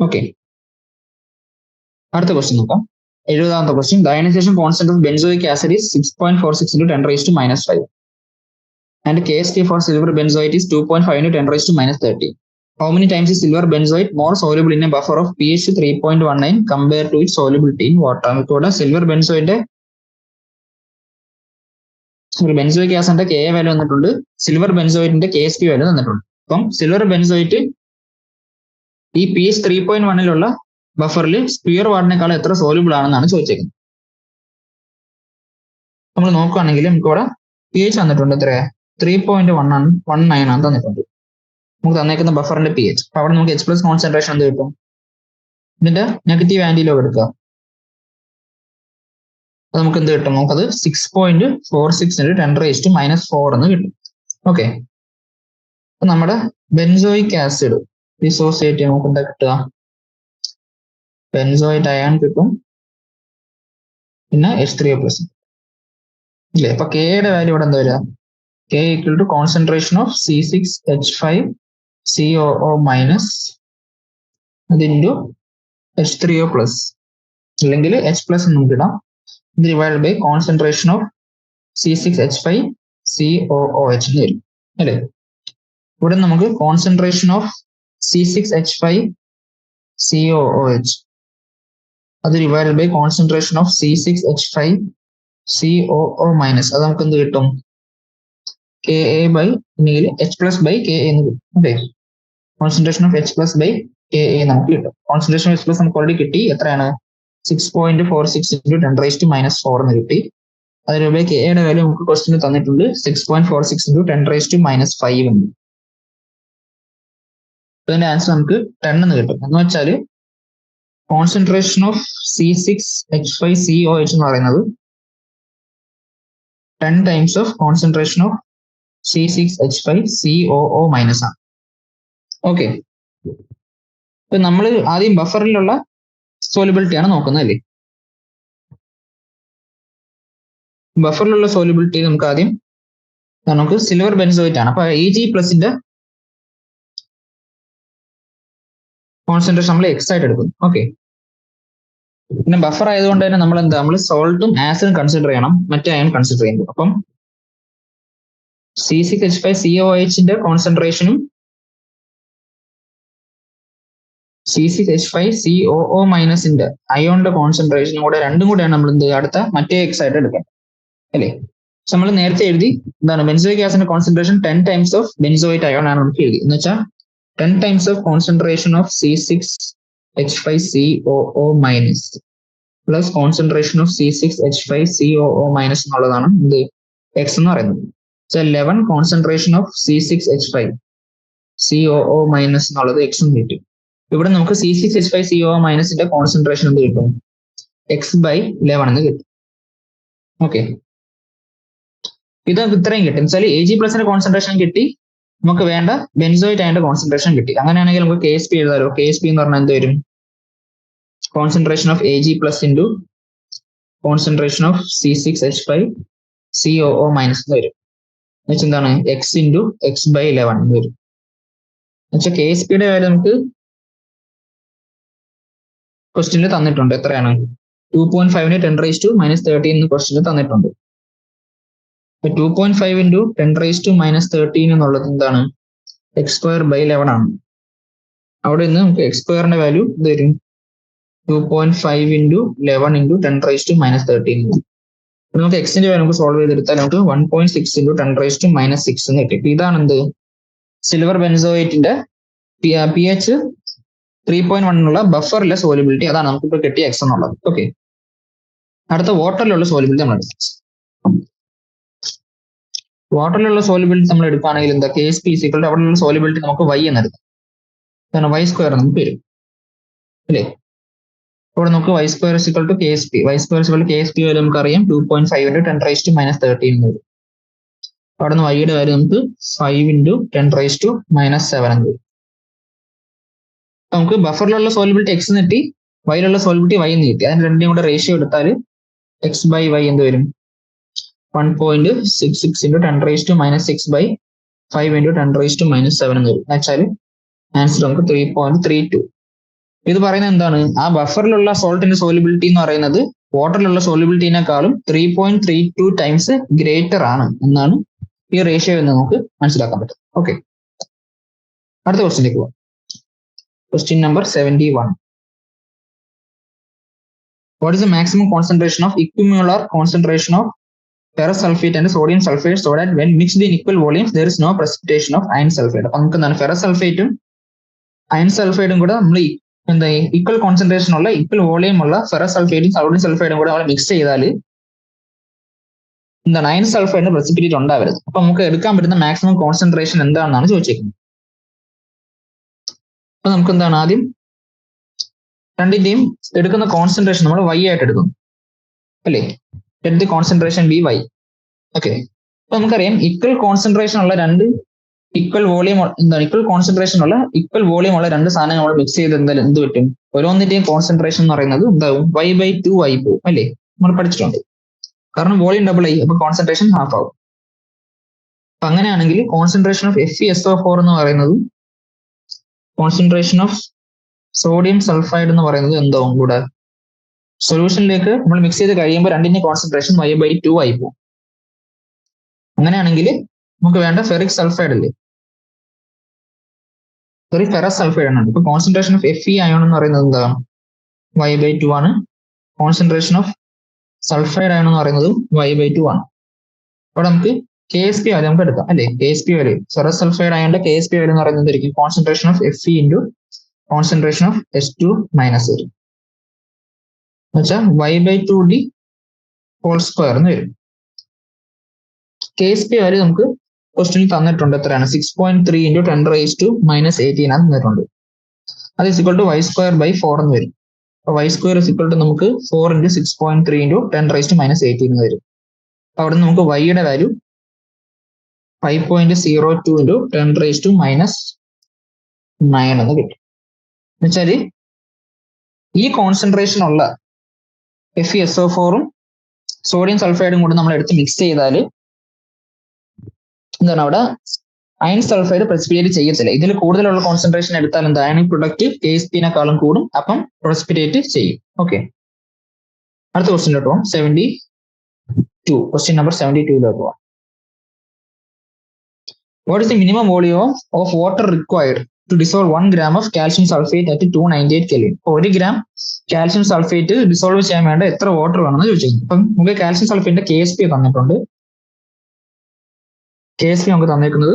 Okay, അടുത്ത ക്വസ്റ്റ്യൻ നോക്കാം. 70ാമത്തെ question. The ionization constant of benzoic acid is 6.46 × 10⁻⁵ and KSP for silver benzoate is 2.5 × 10⁻30. How many times is silver benzoate more soluble in a buffer of pH 3.19 compared to its solubility in water? നമുക്കിവിടെ silver ബെൻസോയിന്റെ benzoic ആസിഡിന്റെ Ka value തന്നിട്ടുണ്ട്, silver ബെൻസോയിറ്റിന്റെ KSP value തന്നിട്ടുണ്ട്. അപ്പം silver benzoate ഈ pH 3.1 ബഫറിൽ pure വാട്ടറിനേക്കാൾ എത്ര soluble ആണെന്നാണ് ചോദിച്ചേക്കുന്നത്. നമ്മൾ നോക്കുകയാണെങ്കിൽ നമുക്ക് ഇവിടെ pH തന്നിട്ടുണ്ട് എത്രയാ? 3.19 ആണ് തന്നിട്ടുണ്ട്. നമുക്ക് തന്നേക്കുന്ന ബഫറിന്റെ pH. അപ്പൊ അവിടെ നമുക്ക് H+ കോൺസെൻട്രേഷൻ എന്ത് കിട്ടും? ഇതിന്റെ നെഗറ്റീവ് ആന്റിലോഗ് എടുക്കുക. അത് നമുക്ക് എന്ത് കിട്ടും? നമുക്കത് 6.46 × 10⁻⁻4 എന്ന് കിട്ടും. ഓക്കെ, അപ്പൊ നമ്മുടെ ബെൻസോയിക് ആസിഡ് ഡിസോസിയേറ്റ് നമുക്ക് എന്താ കിട്ടുക? ബെൻസോയിറ്റ് അയൺ കിട്ടും, പിന്നെ H3O+ ഇല്ലേ? അപ്പൊ K യുടെ വാല്യൂ ഇവിടെ എന്താ വരിക? K = കോൺസെൻട്രേഷൻ ഓഫ് C6H5COO- അത് ഇൻറ്റു H3O+ അല്ലെങ്കിൽ H+ നമുക്ക് ഇടാം. Divide by concentration of C6H5COOH എന്ന് വരും. അല്ലേ? ഇവിടെ നമുക്ക് കോൺസെൻട്രേഷൻ ഓഫ് C6H5COOH അത് divided by concentration of C6H5COO minus അത് നമുക്ക് എന്ത് കിട്ടും? KA ബൈ H+/KA എന്ന് കിട്ടും. അല്ലേ? കോൺസെൻട്രേഷൻ ഓഫ് H+/KA നമുക്ക് കിട്ടും. കോൺസെൻട്രേഷൻ ഓഫ് H+ നമുക്ക് ഓൾറെഡി കിട്ടി. എത്രയാണ്? 6.46 × 10⁻⁴ എന്ന് കിട്ടി. അതിലൂടെ കെയുടെ വാല്യൂ നമുക്ക് ക്വസ്റ്റിന് തന്നിട്ടുണ്ട് 6.46 × 10⁻⁵ എന്ന്. അതിന്റെ ആൻസർ നമുക്ക് 10 എന്ന് കിട്ടും. എന്ന് വെച്ചാൽ കോൺസെൻട്രേഷൻ ഓഫ് C6H5COH എന്ന് പറയുന്നത് 10 times of concentration of C6H5COO minus ആണ്. ഓക്കെ, ഇപ്പൊ നമ്മൾ ആദ്യം ബഫറിലുള്ള സോലിബിലിറ്റി ആണ് നോക്കുന്നത് അല്ലേ? ബഫറിലുള്ള സോലിബിലിറ്റി നമുക്ക് സിൽവർ ബെൻസോയിറ്റ് ആണ്. അപ്പൊ Ag+ന്റെ കോൺസെൻട്രേഷൻ നമ്മൾ എക്സ് ആയിട്ട് എടുക്കുന്നു. ഓക്കെ, പിന്നെ ബഫർ ആയതുകൊണ്ട് തന്നെ നമ്മൾ സോൾട്ടും ആസിഡും കൺസിഡർ ചെയ്യണം, മറ്റേ അയൺ കൺസിഡർ ചെയ്യുമ്പോൾ. അപ്പം C6H5COOHന്റെ കോൺസെൻട്രേഷനും C6H5COO മൈനസിന്റെ അയോണിന്റെ കോൺസെൻട്രേഷനും കൂടെ രണ്ടും കൂടെയാണ് നമ്മൾ അടുത്ത മറ്റേ എക്സ് ആയിട്ട് എടുക്കുക അല്ലേ? നമ്മൾ നേരത്തെ എഴുതി എന്താണ്? ബെൻസോയിക് ആസിഡിന്റെ concentration 10 times of benzoate ion ആണ് നമുക്ക് എഴുതി. എന്ന് വെച്ചാൽ 10 times of concentration of C6H5COO minus plus concentration of C6H5COO minus എന്നുള്ളതാണ് എക്സ് എന്ന് പറയുന്നത്. 11 കോൺസെൻട്രേഷൻ ഓഫ് C6H5COO മൈനസ് എന്നുള്ളത് എക്സ് എന്ന് കിട്ടും. ഇവിടെ നമുക്ക് C6H5COO മൈനസിന്റെ കോൺസെൻട്രേഷൻ എന്ത് കിട്ടും? x/11 എന്ന് കിട്ടും. ഓക്കെ, ഇത് ഇത്രയും കിട്ടും. വെച്ചാൽ Ag+ന്റെ കോൺസെൻട്രേഷൻ കിട്ടി, നമുക്ക് വേണ്ട ബെൻസോയിറ്റ് അയണിന്റെ കോൺസെൻട്രേഷൻ കിട്ടി. അങ്ങനെയാണെങ്കിൽ നമുക്ക് KSP എഴുതാലോ. KSP എന്ന് പറഞ്ഞാൽ എന്ത് വരും? Concentration of Ag+ into concentration of C6H5COO minus എന്ന് വരും. എന്നുവെച്ചാൽ എന്താണ്? x ഇൻറ്റു x/11 എന്ന് വരും. എന്നുവെച്ചാൽ KSPയുടെ വാല്യൂ നമുക്ക് ക്വസ്റ്റ്യനിൽ തന്നിട്ടുണ്ട്. എത്രയാണ്? 2.5 × 10⁻⁻13 എന്ന് ക്വസ്റ്റ്യനിൽ തന്നിട്ടുണ്ട്. 2.5 × 10⁻⁻13 എന്നുള്ളത് എന്താണ്? x²/11 ആണ്. അവിടെ നിന്ന് നമുക്ക് x²ന്റെ വാല്യൂ ഇത് വരും 2.5 × 11 × 10⁻⁻13. നമുക്ക് എക്സിന്റെ വാല്യൂ നമുക്ക് സോൾവ് ചെയ്തെടുത്താൽ നമുക്ക് 1.6 × 10⁻⁻6 എന്ന് കിട്ടും. ഇതാണ് എന്ത്? സിൽവർ ബെൻസോയിറ്റിന്റെ pH 3.1 ഉള്ള ബഫറിലെ സോലിബിലിറ്റി. അതാണ് നമുക്കിപ്പോൾ കിട്ടിയ എക്സ് എന്നുള്ളത്. ഓക്കെ, അടുത്ത വാട്ടറിലുള്ള സോലിബിലിറ്റി നമ്മൾ എടുക്കാം. വാട്ടറിലുള്ള സോലിബിലിറ്റി നമ്മൾ എടുക്കുകയാണെങ്കിൽ എന്താ? KSP = അവിടെയുള്ള സോലിബിലിറ്റി നമുക്ക് y എന്ന് എടുക്കാം. കാരണം y² നമുക്ക് വരും അല്ലേ? ഇവിടെ നമുക്ക് y² = KSP. y² = KSP value നമുക്കറിയാം 2.5 × 10⁻⁻13 എന്ന് വരും. അവിടെ നിന്ന് y യുടെ വാല്യൂ നമുക്ക് 5 × 10⁻⁻7 എന്ന് വരും. നമുക്ക് ബഫറിലുള്ള സോലിബിലിറ്റി എക്സ് കിട്ടി, വൈയിലുള്ള സോലിബിലിറ്റി y എന്ന് കിട്ടി. അതിന് രണ്ടിനും കൂടെ റേഷ്യോ എടുത്താൽ x/y എന്ത് വരും? 1.66 × 10⁻⁻6/5 × 10⁻⁻7 എന്ന് വരും. എന്നുവെച്ചാൽ ആൻസർ നമുക്ക് 3.32. ഇത് പറയുന്നത് എന്താണ്? ആ ബഫറിലുള്ള സോൾട്ടിന്റെ സോലിബിലിറ്റി എന്ന് പറയുന്നത് വാട്ടറിലുള്ള സോലിബിലിറ്റിനേക്കാളും 3.32 ടൈംസ് ഗ്രേറ്റർ ആണ് എന്നാണ് ഈ റേഷ്യോ എന്ന് നമുക്ക് മനസ്സിലാക്കാൻ പറ്റും. ഓക്കെ, അടുത്ത ക്വസ്റ്റ്യനിലേക്ക് പോകാം. Question number 71. What is the maximum concentration of equimolar concentration of ferrous sulfate and sodium sulfate so that when mixed in equal volumes there is no precipitation of iron sulfate? അപ്പം നമുക്ക് എന്താണ്? Ferrous സൾഫേറ്റും iron സൾഫൈഡും കൂടെ നമ്മൾ എന്താ equal concentration ഉള്ള equal volume ഉള്ള ferrous സൾഫേറ്റും sodium സൾഫൈഡും കൂടെ നമ്മൾ മിക്സ് ചെയ്താൽ എന്താണ്? അയൺ സൾഫൈഡിന് പ്രസിപ്പിറ്റേറ്റ് ഉണ്ടാവരുത്. അപ്പൊ നമുക്ക് എടുക്കാൻ പറ്റുന്ന മാക്സിമം കോൺസെൻട്രേഷൻ എന്താണെന്നാണ് ചോദിച്ചേക്കുന്നത്. അപ്പൊ നമുക്ക് എന്താണ്? ആദ്യം രണ്ടിന്റെയും എടുക്കുന്ന കോൺസെൻട്രേഷൻ നമ്മൾ y ആയിട്ട് എടുക്കുന്നു അല്ലേ? എടുത്ത് കോൺസെൻട്രേഷൻ by. ഓക്കെ, അപ്പൊ നമുക്കറിയാം ഈക്വൽ കോൺസെൻട്രേഷൻ ഉള്ള രണ്ട് ഈക്വൽ വോളിയം എന്താണ്? ഈക്വൽ കോൺസെൻട്രേഷൻ ഉള്ള ഈക്വൽ വോളിയം ഉള്ള രണ്ട് സാധനങ്ങൾ നമ്മൾ മിക്സ് ചെയ്ത് എന്തായാലും എന്ത് പറ്റും? ഓരോന്നിന്റെയും കോൺസെൻട്രേഷൻ എന്ന് പറയുന്നത് എന്താവും? y/2 ആയി പോകും അല്ലേ? നമ്മൾ പഠിച്ചിട്ടുണ്ട്. കാരണം വോളിയം ഡബിൾ ആയി, അപ്പൊ കോൺസെൻട്രേഷൻ ഹാഫ് ആവും. അപ്പൊ അങ്ങനെയാണെങ്കിൽ കോൺസെൻട്രേഷൻ ഓഫ് FeSO4 എന്ന് പറയുന്നത് കോൺസെൻട്രേഷൻ ഓഫ് സോഡിയം സൾഫൈഡ് എന്ന് പറയുന്നത് എന്താവും? കൂടെ സൊല്യൂഷനിലേക്ക് നമ്മൾ മിക്സ് ചെയ്ത് കഴിയുമ്പോൾ രണ്ടിന്റെ കോൺസെൻട്രേഷൻ y/2 ആയി പോകും. അങ്ങനെയാണെങ്കിൽ നമുക്ക് വേണ്ട ഫെറിക് സൾഫൈഡ് അല്ലേ, ഫെറസ് സൾഫൈഡ് ആണ്. ഇപ്പൊ കോൺസെൻട്രേഷൻ ഓഫ് Fe അയോൺ എന്ന് പറയുന്നത് എന്താണ്, y/2 ആണ്. കോൺസെൻട്രേഷൻ ഓഫ് സൾഫൈഡ് അയോൺ എന്ന് പറയുന്നത് y/2 ആണ്. അവിടെ നമുക്ക് KSP വാല്യൂ നമുക്ക് എടുക്കാം അല്ലെ, KSP വാല്യൂ ഫെറസ് സൾഫൈഡ് അയോണിന്റെ KSP വാല്യൂ എന്ന് പറയുന്നത് ആയിരിക്കും concentration of Fe into concentration of H2 minus വരും, എന്നുവെച്ചാൽ y/2d ഹോൾ സ്ക്വയർ എന്ന് വരും. KSP വാല്യൂ നമുക്ക് ക്വസ്റ്റ്യനിൽ തന്നിട്ടുണ്ട്, എത്രയാണ് 6.3 ഇൻറ്റു 10⁻⁻18 ആണ് തന്നിട്ടുണ്ട്. അത് ഇസിക്വൽ ടു y²/4 എന്ന് വരും. അപ്പൊ y² ഇസിക്വൽ ടു നമുക്ക് 4 ഇൻറ്റു 6.3 ഇൻറ്റു 10⁻18 എന്ന് വരും. അപ്പൊ അവിടെ നമുക്ക് y-യുടെ വാല്യൂ 5.02 ഇൻറ്റു 10⁻⁻9 എന്ന് കിട്ടും. എന്നുവെച്ചാല് ഈ കോൺസെൻട്രേഷൻ ഉള്ള FeSO4ഉം സോഡിയം സൾഫൈഡും കൂടി നമ്മൾ എടുത്ത് മിക്സ് ചെയ്താൽ എന്താണ്, അവിടെ അയൺ സൾഫൈഡ് പ്രസിപ്പിറ്റേറ്റ് ചെയ്യത്തില്ല. ഇതിൽ കൂടുതലുള്ള കോൺസെൻട്രേഷൻ എടുത്താൽ എന്താ, അയണിക് പ്രൊഡക്റ്റ് KSP-നെക്കാളും കൂടും, അപ്പം പ്രസിപ്പിറ്റേറ്റ് ചെയ്യും. ഓക്കെ, അടുത്ത ക്വസ്റ്റ്യനിലോട്ട് പോകാം. 72, ക്വസ്റ്റ്യൻ നമ്പർ 72 പോവാം. What is the minimum volume of water required to dissolve 1 gram of calcium sulfate at 298 Kelvin? 1 gram calcium sulphate dissolve ചെയ്യാൻ വേണ്ട എത്ര വാട്ടർ വേണമെന്ന് ചോദിച്ചിരിക്കും. അപ്പം നമുക്ക് കാൽഷ്യം സൾഫേറ്റിന്റെ KSP തന്നിട്ടുണ്ട്. KSP നമുക്ക് തന്നിരിക്കുന്നത്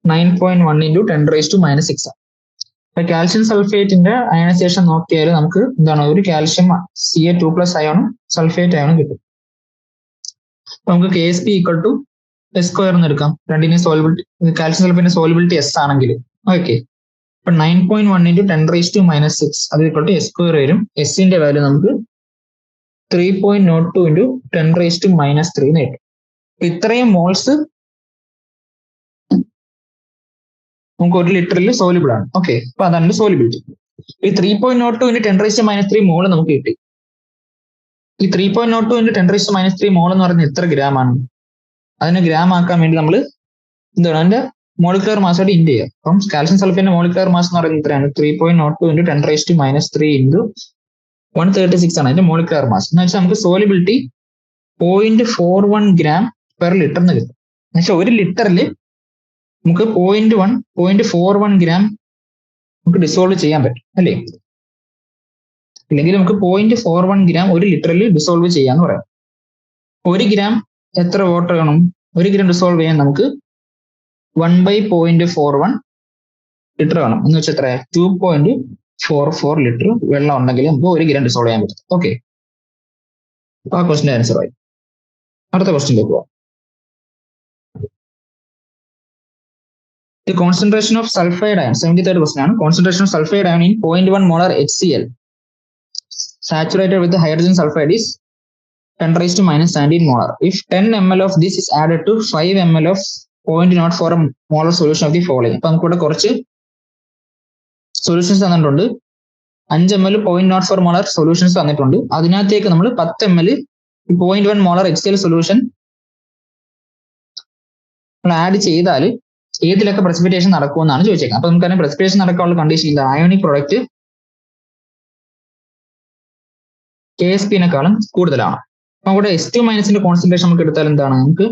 9.1 ഇൻറ്റു 10⁻⁻6 ആണ്. അപ്പൊ കാൽഷ്യം സൾഫേറ്റിന്റെ അയണൈസേഷൻ നോക്കിയാൽ നമുക്ക് എന്താണ്, ഒരു കാൽഷ്യം Ca2+ അയോണും സൾഫേറ്റ് അയോണും കിട്ടും. അപ്പൊ നമുക്ക് KSP ഈക്വൽ ടു S² എന്ന് എടുക്കാം. രണ്ടിനെയും സോൾബിലിറ്റി, കാൽഷ്യം സൾഫേറ്റിന്റെ സോൾബിലിറ്റി S ആണെങ്കിൽ ഓക്കെ. അപ്പൊ 9.1 ഇൻറ്റു 10⁻⁻6 അത് ഈക്വൽ ടു S² വരും. എസിന്റെ വാല്യൂ നമുക്ക് 3.02 ഇൻറ്റു 10⁻⁻3 എന്ന് കിട്ടും. ഇത്രയും മോൾസ് നമുക്ക് 1 ലിറ്ററിൽ സോലിബിൾ ആണ്. ഓക്കെ, അപ്പൊ അതാണ് സോലിബിലിറ്റി. ഈ 3.02 ഇൻറ്റു 10⁻⁻3 മോള് നമുക്ക് കിട്ടി. ഈ 3.02 ഇൻറ്റു 10⁻⁻3 മോൾ എന്ന് പറയുന്നത് എത്ര ഗ്രാം ആണ്? അതിനെ ഗ്രാം ആക്കാൻ വേണ്ടി നമ്മൾ എന്താണ്, അതിന്റെ മോളിക്കുലർ മാസോട് ഇൻഡ് ചെയ്യുക. അപ്പം കാൽഷ്യം സൾഫേറ്റിന്റെ മോളിക്കുലർ മാസ് എന്ന് പറയുന്നത് എത്രയാണ്, 3.02 ഇൻറ്റു 10⁻⁻3 ഇൻറ്റു 136 ആണ് അതിന്റെ മോളിക്കുലർ മാസ്. എന്ന് വെച്ചാൽ നമുക്ക് സോലിബിലിറ്റി 0.41 ഗ്രാം പെർ ലിറ്റർ എന്ന് കിട്ടും. എന്നുവെച്ചാൽ 1 ലിറ്ററിൽ നമുക്ക് 0.41 ഗ്രാം നമുക്ക് ഡിസോൾവ് ചെയ്യാൻ പറ്റും അല്ലേ. ഇല്ലെങ്കിൽ നമുക്ക് 0.41 ഗ്രാം 1 ലിറ്ററിൽ ഡിസോൾവ് ചെയ്യാന്ന് പറയാം. 1 ഗ്രാം എത്ര വാട്ടർ വേണം? 1 ഗ്രാം ഡിസോൾവ് ചെയ്യാൻ നമുക്ക് 1/0.41 ലിറ്റർ വേണം. എന്ന് വെച്ചാൽ എത്ര, 2.44 ലിറ്റർ വെള്ളം ഉണ്ടെങ്കിൽ നമുക്ക് 1 ഗ്രാം ഡിസോൾവ് ചെയ്യാൻ പറ്റും. ഓക്കെ, ആ ക്വസ്റ്റിന്റെ ആൻസർ ആയി. അടുത്ത ക്വസ്റ്റിനിലേക്ക് പോവാം. The concentration of sulfide ion, 73rd question ആണ്. Concentration of sulfide ion in 0.1 molar HCl saturated with the hydrogen sulfide is 10⁻⁻17 molar. If 10 ml of this is added to 5 ml of 0.04 molar solution of the following. അപ്പൊ നമുക്ക് ഇവിടെ കുറച്ച് solutions തന്നിട്ടുണ്ട്. 5 ml 0.04 molar solutions തന്നിട്ടുണ്ട്. അതിനകത്തേക്ക് നമ്മൾ 10 ml 0.1 molar HCl solution add ചെയ്താൽ ഏതിലൊക്കെ precipitation നടക്കുമെന്നാണ് ചോദിച്ചേക്കുന്നത്. അപ്പൊ നമുക്കറിയാം പ്രസിപ്പിറ്റേഷൻ നടക്കാനുള്ള കണ്ടീഷൻ ഇല്ല, അയോണിക് പ്രൊഡക്റ്റ് KSP-നെക്കാളും കൂടുതലാണ്. അപ്പൊ ഇവിടെ S2 മൈനസിന്റെ കോൺസെൻട്രേഷൻ നമുക്ക് എടുത്താൽ എന്താണ്, നമുക്ക്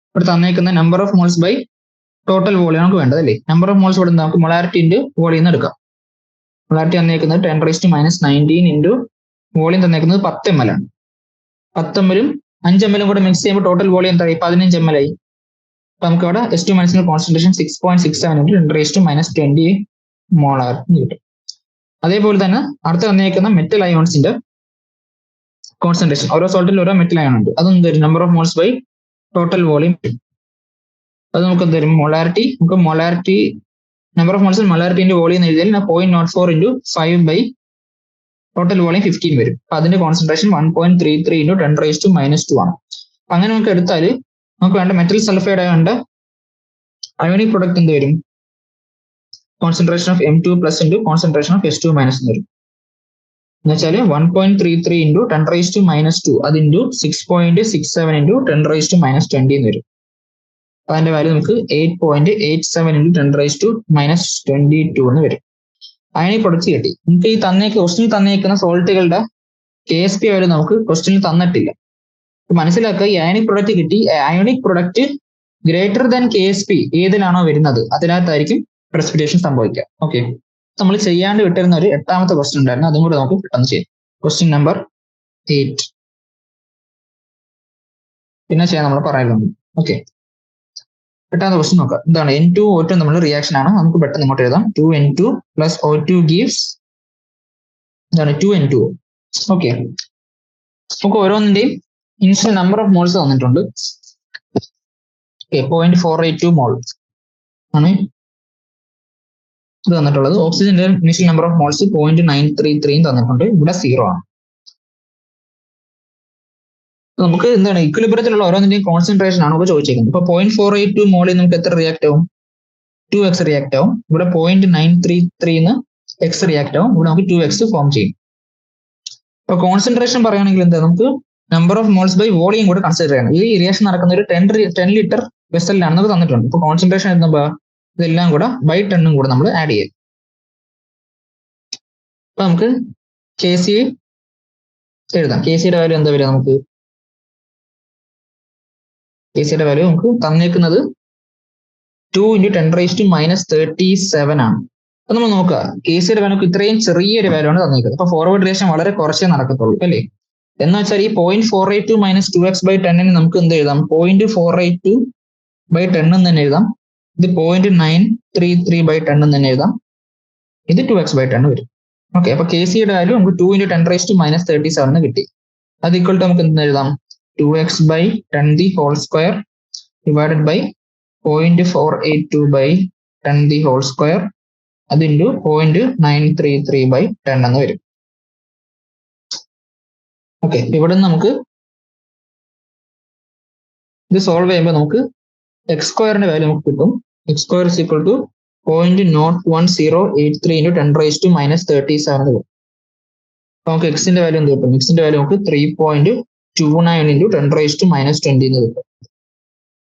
ഇവിടെ തന്നേക്കുന്ന number of moles by total volume നമുക്ക് വേണ്ടത് അല്ലേ. നമ്പർ ഓഫ് മോൾസ് ഇവിടെ നമുക്ക് മൊളാരിറ്റി ഇൻറ്റു വോളിയം എടുക്കാം. മൊളാരിറ്റി തന്നേക്കുന്നത് 10⁻⁻19 ഇൻറ്റു വോളിയം തന്നേക്കുന്നത് 10 ml ആണ്. 10 ml-ഉം 5 ml-ഉം കൂടെ മിക്സ് ചെയ്യുമ്പോൾ ടോട്ടൽ വോളിയം എന്തായി, 15 ml ആയി. അപ്പൊ നമുക്ക് അവിടെ S2 മൈനസിന്റെ കോൺസെൻട്രേഷൻ 6.67 ഇൻറ്റു 10⁻20 മോളാർ കിട്ടും. അതേപോലെ തന്നെ അടുത്ത് തന്നേക്കുന്ന മെറ്റൽ അയോൺസിന്റെ കോൺസെൻട്രേഷൻ, ഓരോ സോൾട്ടിൽ ഓരോ മെറ്റൽ അയോൺ ഉണ്ട്, അതും തരും number of moles by total volume. അത് നമുക്ക് തരും മൊളാരിറ്റി, നമുക്ക് മൊളാരിറ്റി നമ്പർ ഓഫ് മോൾസ് മൊളാരിറ്റിന്റെ വോളിയം എന്ന് എഴുതിയാൽ 0.04 ഇൻറ്റു 5 ബൈ ടോട്ടൽ വോളിയം 15 വരും. അപ്പൊ അതിന്റെ കോൺസെൻട്രേഷൻ 1.33 ഇൻറ്റു 10⁻⁻2 ആണ്. അങ്ങനെ നമുക്ക് എടുത്താൽ നമുക്ക് വേണ്ട മെറ്റൽ സൾഫൈഡ് അയോണിന്റെ അയോണിക് പ്രൊഡക്റ്റ് എന്ത് വരും, concentration of M2+ into concentration of S2- എന്ന് വരും. എന്ന് വെച്ചാൽ 1.33 ഇൻറ്റു 10⁻⁻2 അത് ഇൻറ്റു 6.67 ഇൻറ്റു 10⁻⁻20 എന്ന് വരും. അതിന്റെ വാല്യൂ നമുക്ക് 8.87 ഇൻറ്റു 10⁻⁻22 എന്ന് വരും. അയണിക് പ്രൊഡക്റ്റ് കിട്ടി. നമുക്ക് ഈ ക്വസ്റ്റ്യനിൽ തന്നേക്കുന്ന സോൾട്ടുകളുടെ KSP വാല്യൂ നമുക്ക് ക്വസ്റ്റ്യനിൽ തന്നിട്ടില്ല. മനസ്സിലാക്കുക, ഈ അയോണിക് പ്രൊഡക്റ്റ് കിട്ടി. Ionic product greater than KSP ഏതിലാണോ വരുന്നത് അതിനകത്തായിരിക്കും പ്രസിപ്പിറ്റേഷൻ സംഭവിക്കുക. ഓക്കെ, നമ്മൾ ചെയ്യാണ്ട് വിട്ടിരുന്ന ഒരു 8ാമത്തെ ക്വസ്റ്റ്യൻ ഉണ്ടായിരുന്നു, അതും കൂടെ നമുക്ക് പെട്ടെന്ന് ചെയ്യാം. ക്വസ്റ്റ്യൻ നമ്പർ 8 പിന്നെ ചെയ്യാൻ നമ്മൾ പറയുന്നുണ്ട്. ഓക്കെ, 8ാമത്തെ ക്വസ്റ്റ്യൻ നോക്കാം. എന്താണ് N2 O2 നമ്മൾ റിയാക്ഷൻ ആണ്, നമുക്ക് പെട്ടെന്ന് ഇങ്ങോട്ട് എഴുതാം. 2N2 plus O2 gives എന്താണ് 2N2. ഓക്കെ, നമുക്ക് ഓരോന്നിന്റെയും ഇനിഷ്യൽ നമ്പർ ഓഫ് മോൾസ് തന്നിട്ടുണ്ട്. 0.482 മോൾ ആണ് ഇത് തന്നിട്ടുള്ളത്. ഓക്സിജന്റെ ഇനിഷ്യൽ നമ്പർ ഓഫ് മോൾസ് 0.933 തന്നിട്ടുണ്ട്. ഇവിടെ 0 ആണ്. നമുക്ക് എന്താണ് ഇക്വിലിബ്രിയത്തിലുള്ള ഓരോന്നിന്റെയും കോൺസെൻട്രേഷൻ ആണ് നമുക്ക് ചോദിച്ചിരിക്കുന്നത്. ഇപ്പൊ 0.482 മോളിൽ നമുക്ക് എത്ര റിയാക്ട് ആവും? 2x റിയാക്ട് ആവും. ഇവിടെ 0.933 x റിയാക്ട് ആവും. ഇവിടെ നമുക്ക് 2x ഫോം ചെയ്യും. അപ്പൊ കോൺസെൻട്രേഷൻ പറയുകയാണെങ്കിൽ എന്താ, നമുക്ക് number of moles by volume കൂടെ കൺസിഡർ ചെയ്യണം. ഈ റിയാക്ഷൻ നടക്കുന്ന ഒരു 10 ലിറ്റർ വെസലിലാണ് നമുക്ക് തന്നിട്ടുണ്ട്. ഇപ്പൊ കോൺസെൻട്രേഷൻ എന്താ, ഇതെല്ലാം കൂടെ ബൈ 10 കൂടെ നമ്മൾ ആഡ് ചെയ്യും. അപ്പൊ നമുക്ക് KC എഴുതാം. KCയുടെ വാല്യൂ എന്താ വരിക? നമുക്ക് KCയുടെ വാല്യൂ നമുക്ക് തന്നേക്കുന്നത് 2 × 10⁻⁻37 ആണ്. അപ്പൊ നമ്മൾ നോക്കുക, KCയുടെ വാല്യൂ ഇത്രയും ചെറിയൊരു വാല്യൂ ആണ് തന്നിരിക്കുന്നത്. അപ്പൊ ഫോർവേഡ് റിയാക്ഷൻ വളരെ കുറച്ചേ നടക്കത്തുള്ളൂ അല്ലേ. എന്ന് വെച്ചാൽ ഈ 0.482 - 2x/10 നമുക്ക് എന്ത് എഴുതാം? 0.482/10 എന്ന് തന്നെ എഴുതാം. ഇത് 0.933/10 എന്ന് തന്നെ എഴുതാം. ഇത് 2x/10 വരും. ഓക്കെ, അപ്പൊ KCയുടെ വാല്യൂ നമുക്ക് 2 × 10⁻⁻37 എന്ന് കിട്ടി. അത് ഈക്വൽ ടു നമുക്ക് എന്ത് എഴുതാം? 2x/10² ഡിവൈഡഡ് ബൈ 0.482/10² അത് ഇൻറ്റു 0.933/10 എന്ന് വരും. ഓക്കെ, ഇവിടെ നമുക്ക് ഇത് സോൾവ് ചെയ്യുമ്പോൾ നമുക്ക് x² വാല്യൂ നമുക്ക് കിട്ടും. x² is equal to 0.01083 × 10⁻⁻37 എന്ന് കിട്ടും. അപ്പൊ നമുക്ക് എക്സിന്റെ വാല്യൂ എന്ത് കിട്ടും? എക്സിന്റെ വാല്യൂ നമുക്ക് 3.29 × 10⁻20 എന്ന് കിട്ടും.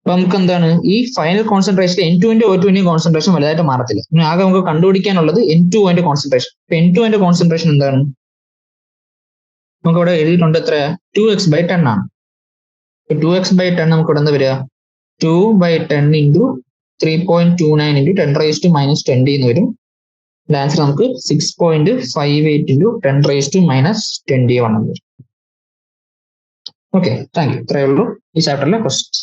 അപ്പൊ നമുക്ക് എന്താണ് ഈ ഫൈനൽ കോൺസെൻട്രേഷൻ N2 ന്റെ O2 ന്റെ കോൺസെൻട്രേഷൻ വലുതായിട്ട് മാറത്തില്ല. ആകെ നമുക്ക് കണ്ടുപിടിക്കാനുള്ളത് N2 ന്റെ കോൺസെൻട്രേഷൻ. അപ്പൊ N2 ന്റെ കോൺസെൻട്രേഷൻ എന്താണ്? നമുക്ക് ഇവിടെ എഴുതിയിട്ടുണ്ട് എത്ര? 2x/10 ആണ്. 2x/10 നമുക്ക് ഇവിടെ എന്താ വരിക? 2/10 × 3.29 × 10⁻⁻20 എന്ന് വരും. ആൻസർ നമുക്ക് 6.58 × 10⁻⁻21 എന്ന് വരും. Okay, thank you. ഇത്രയേ ഉള്ളൂ ഈ ചാപ്റ്ററിലെ ക്വസ്റ്റ്യൻസ്.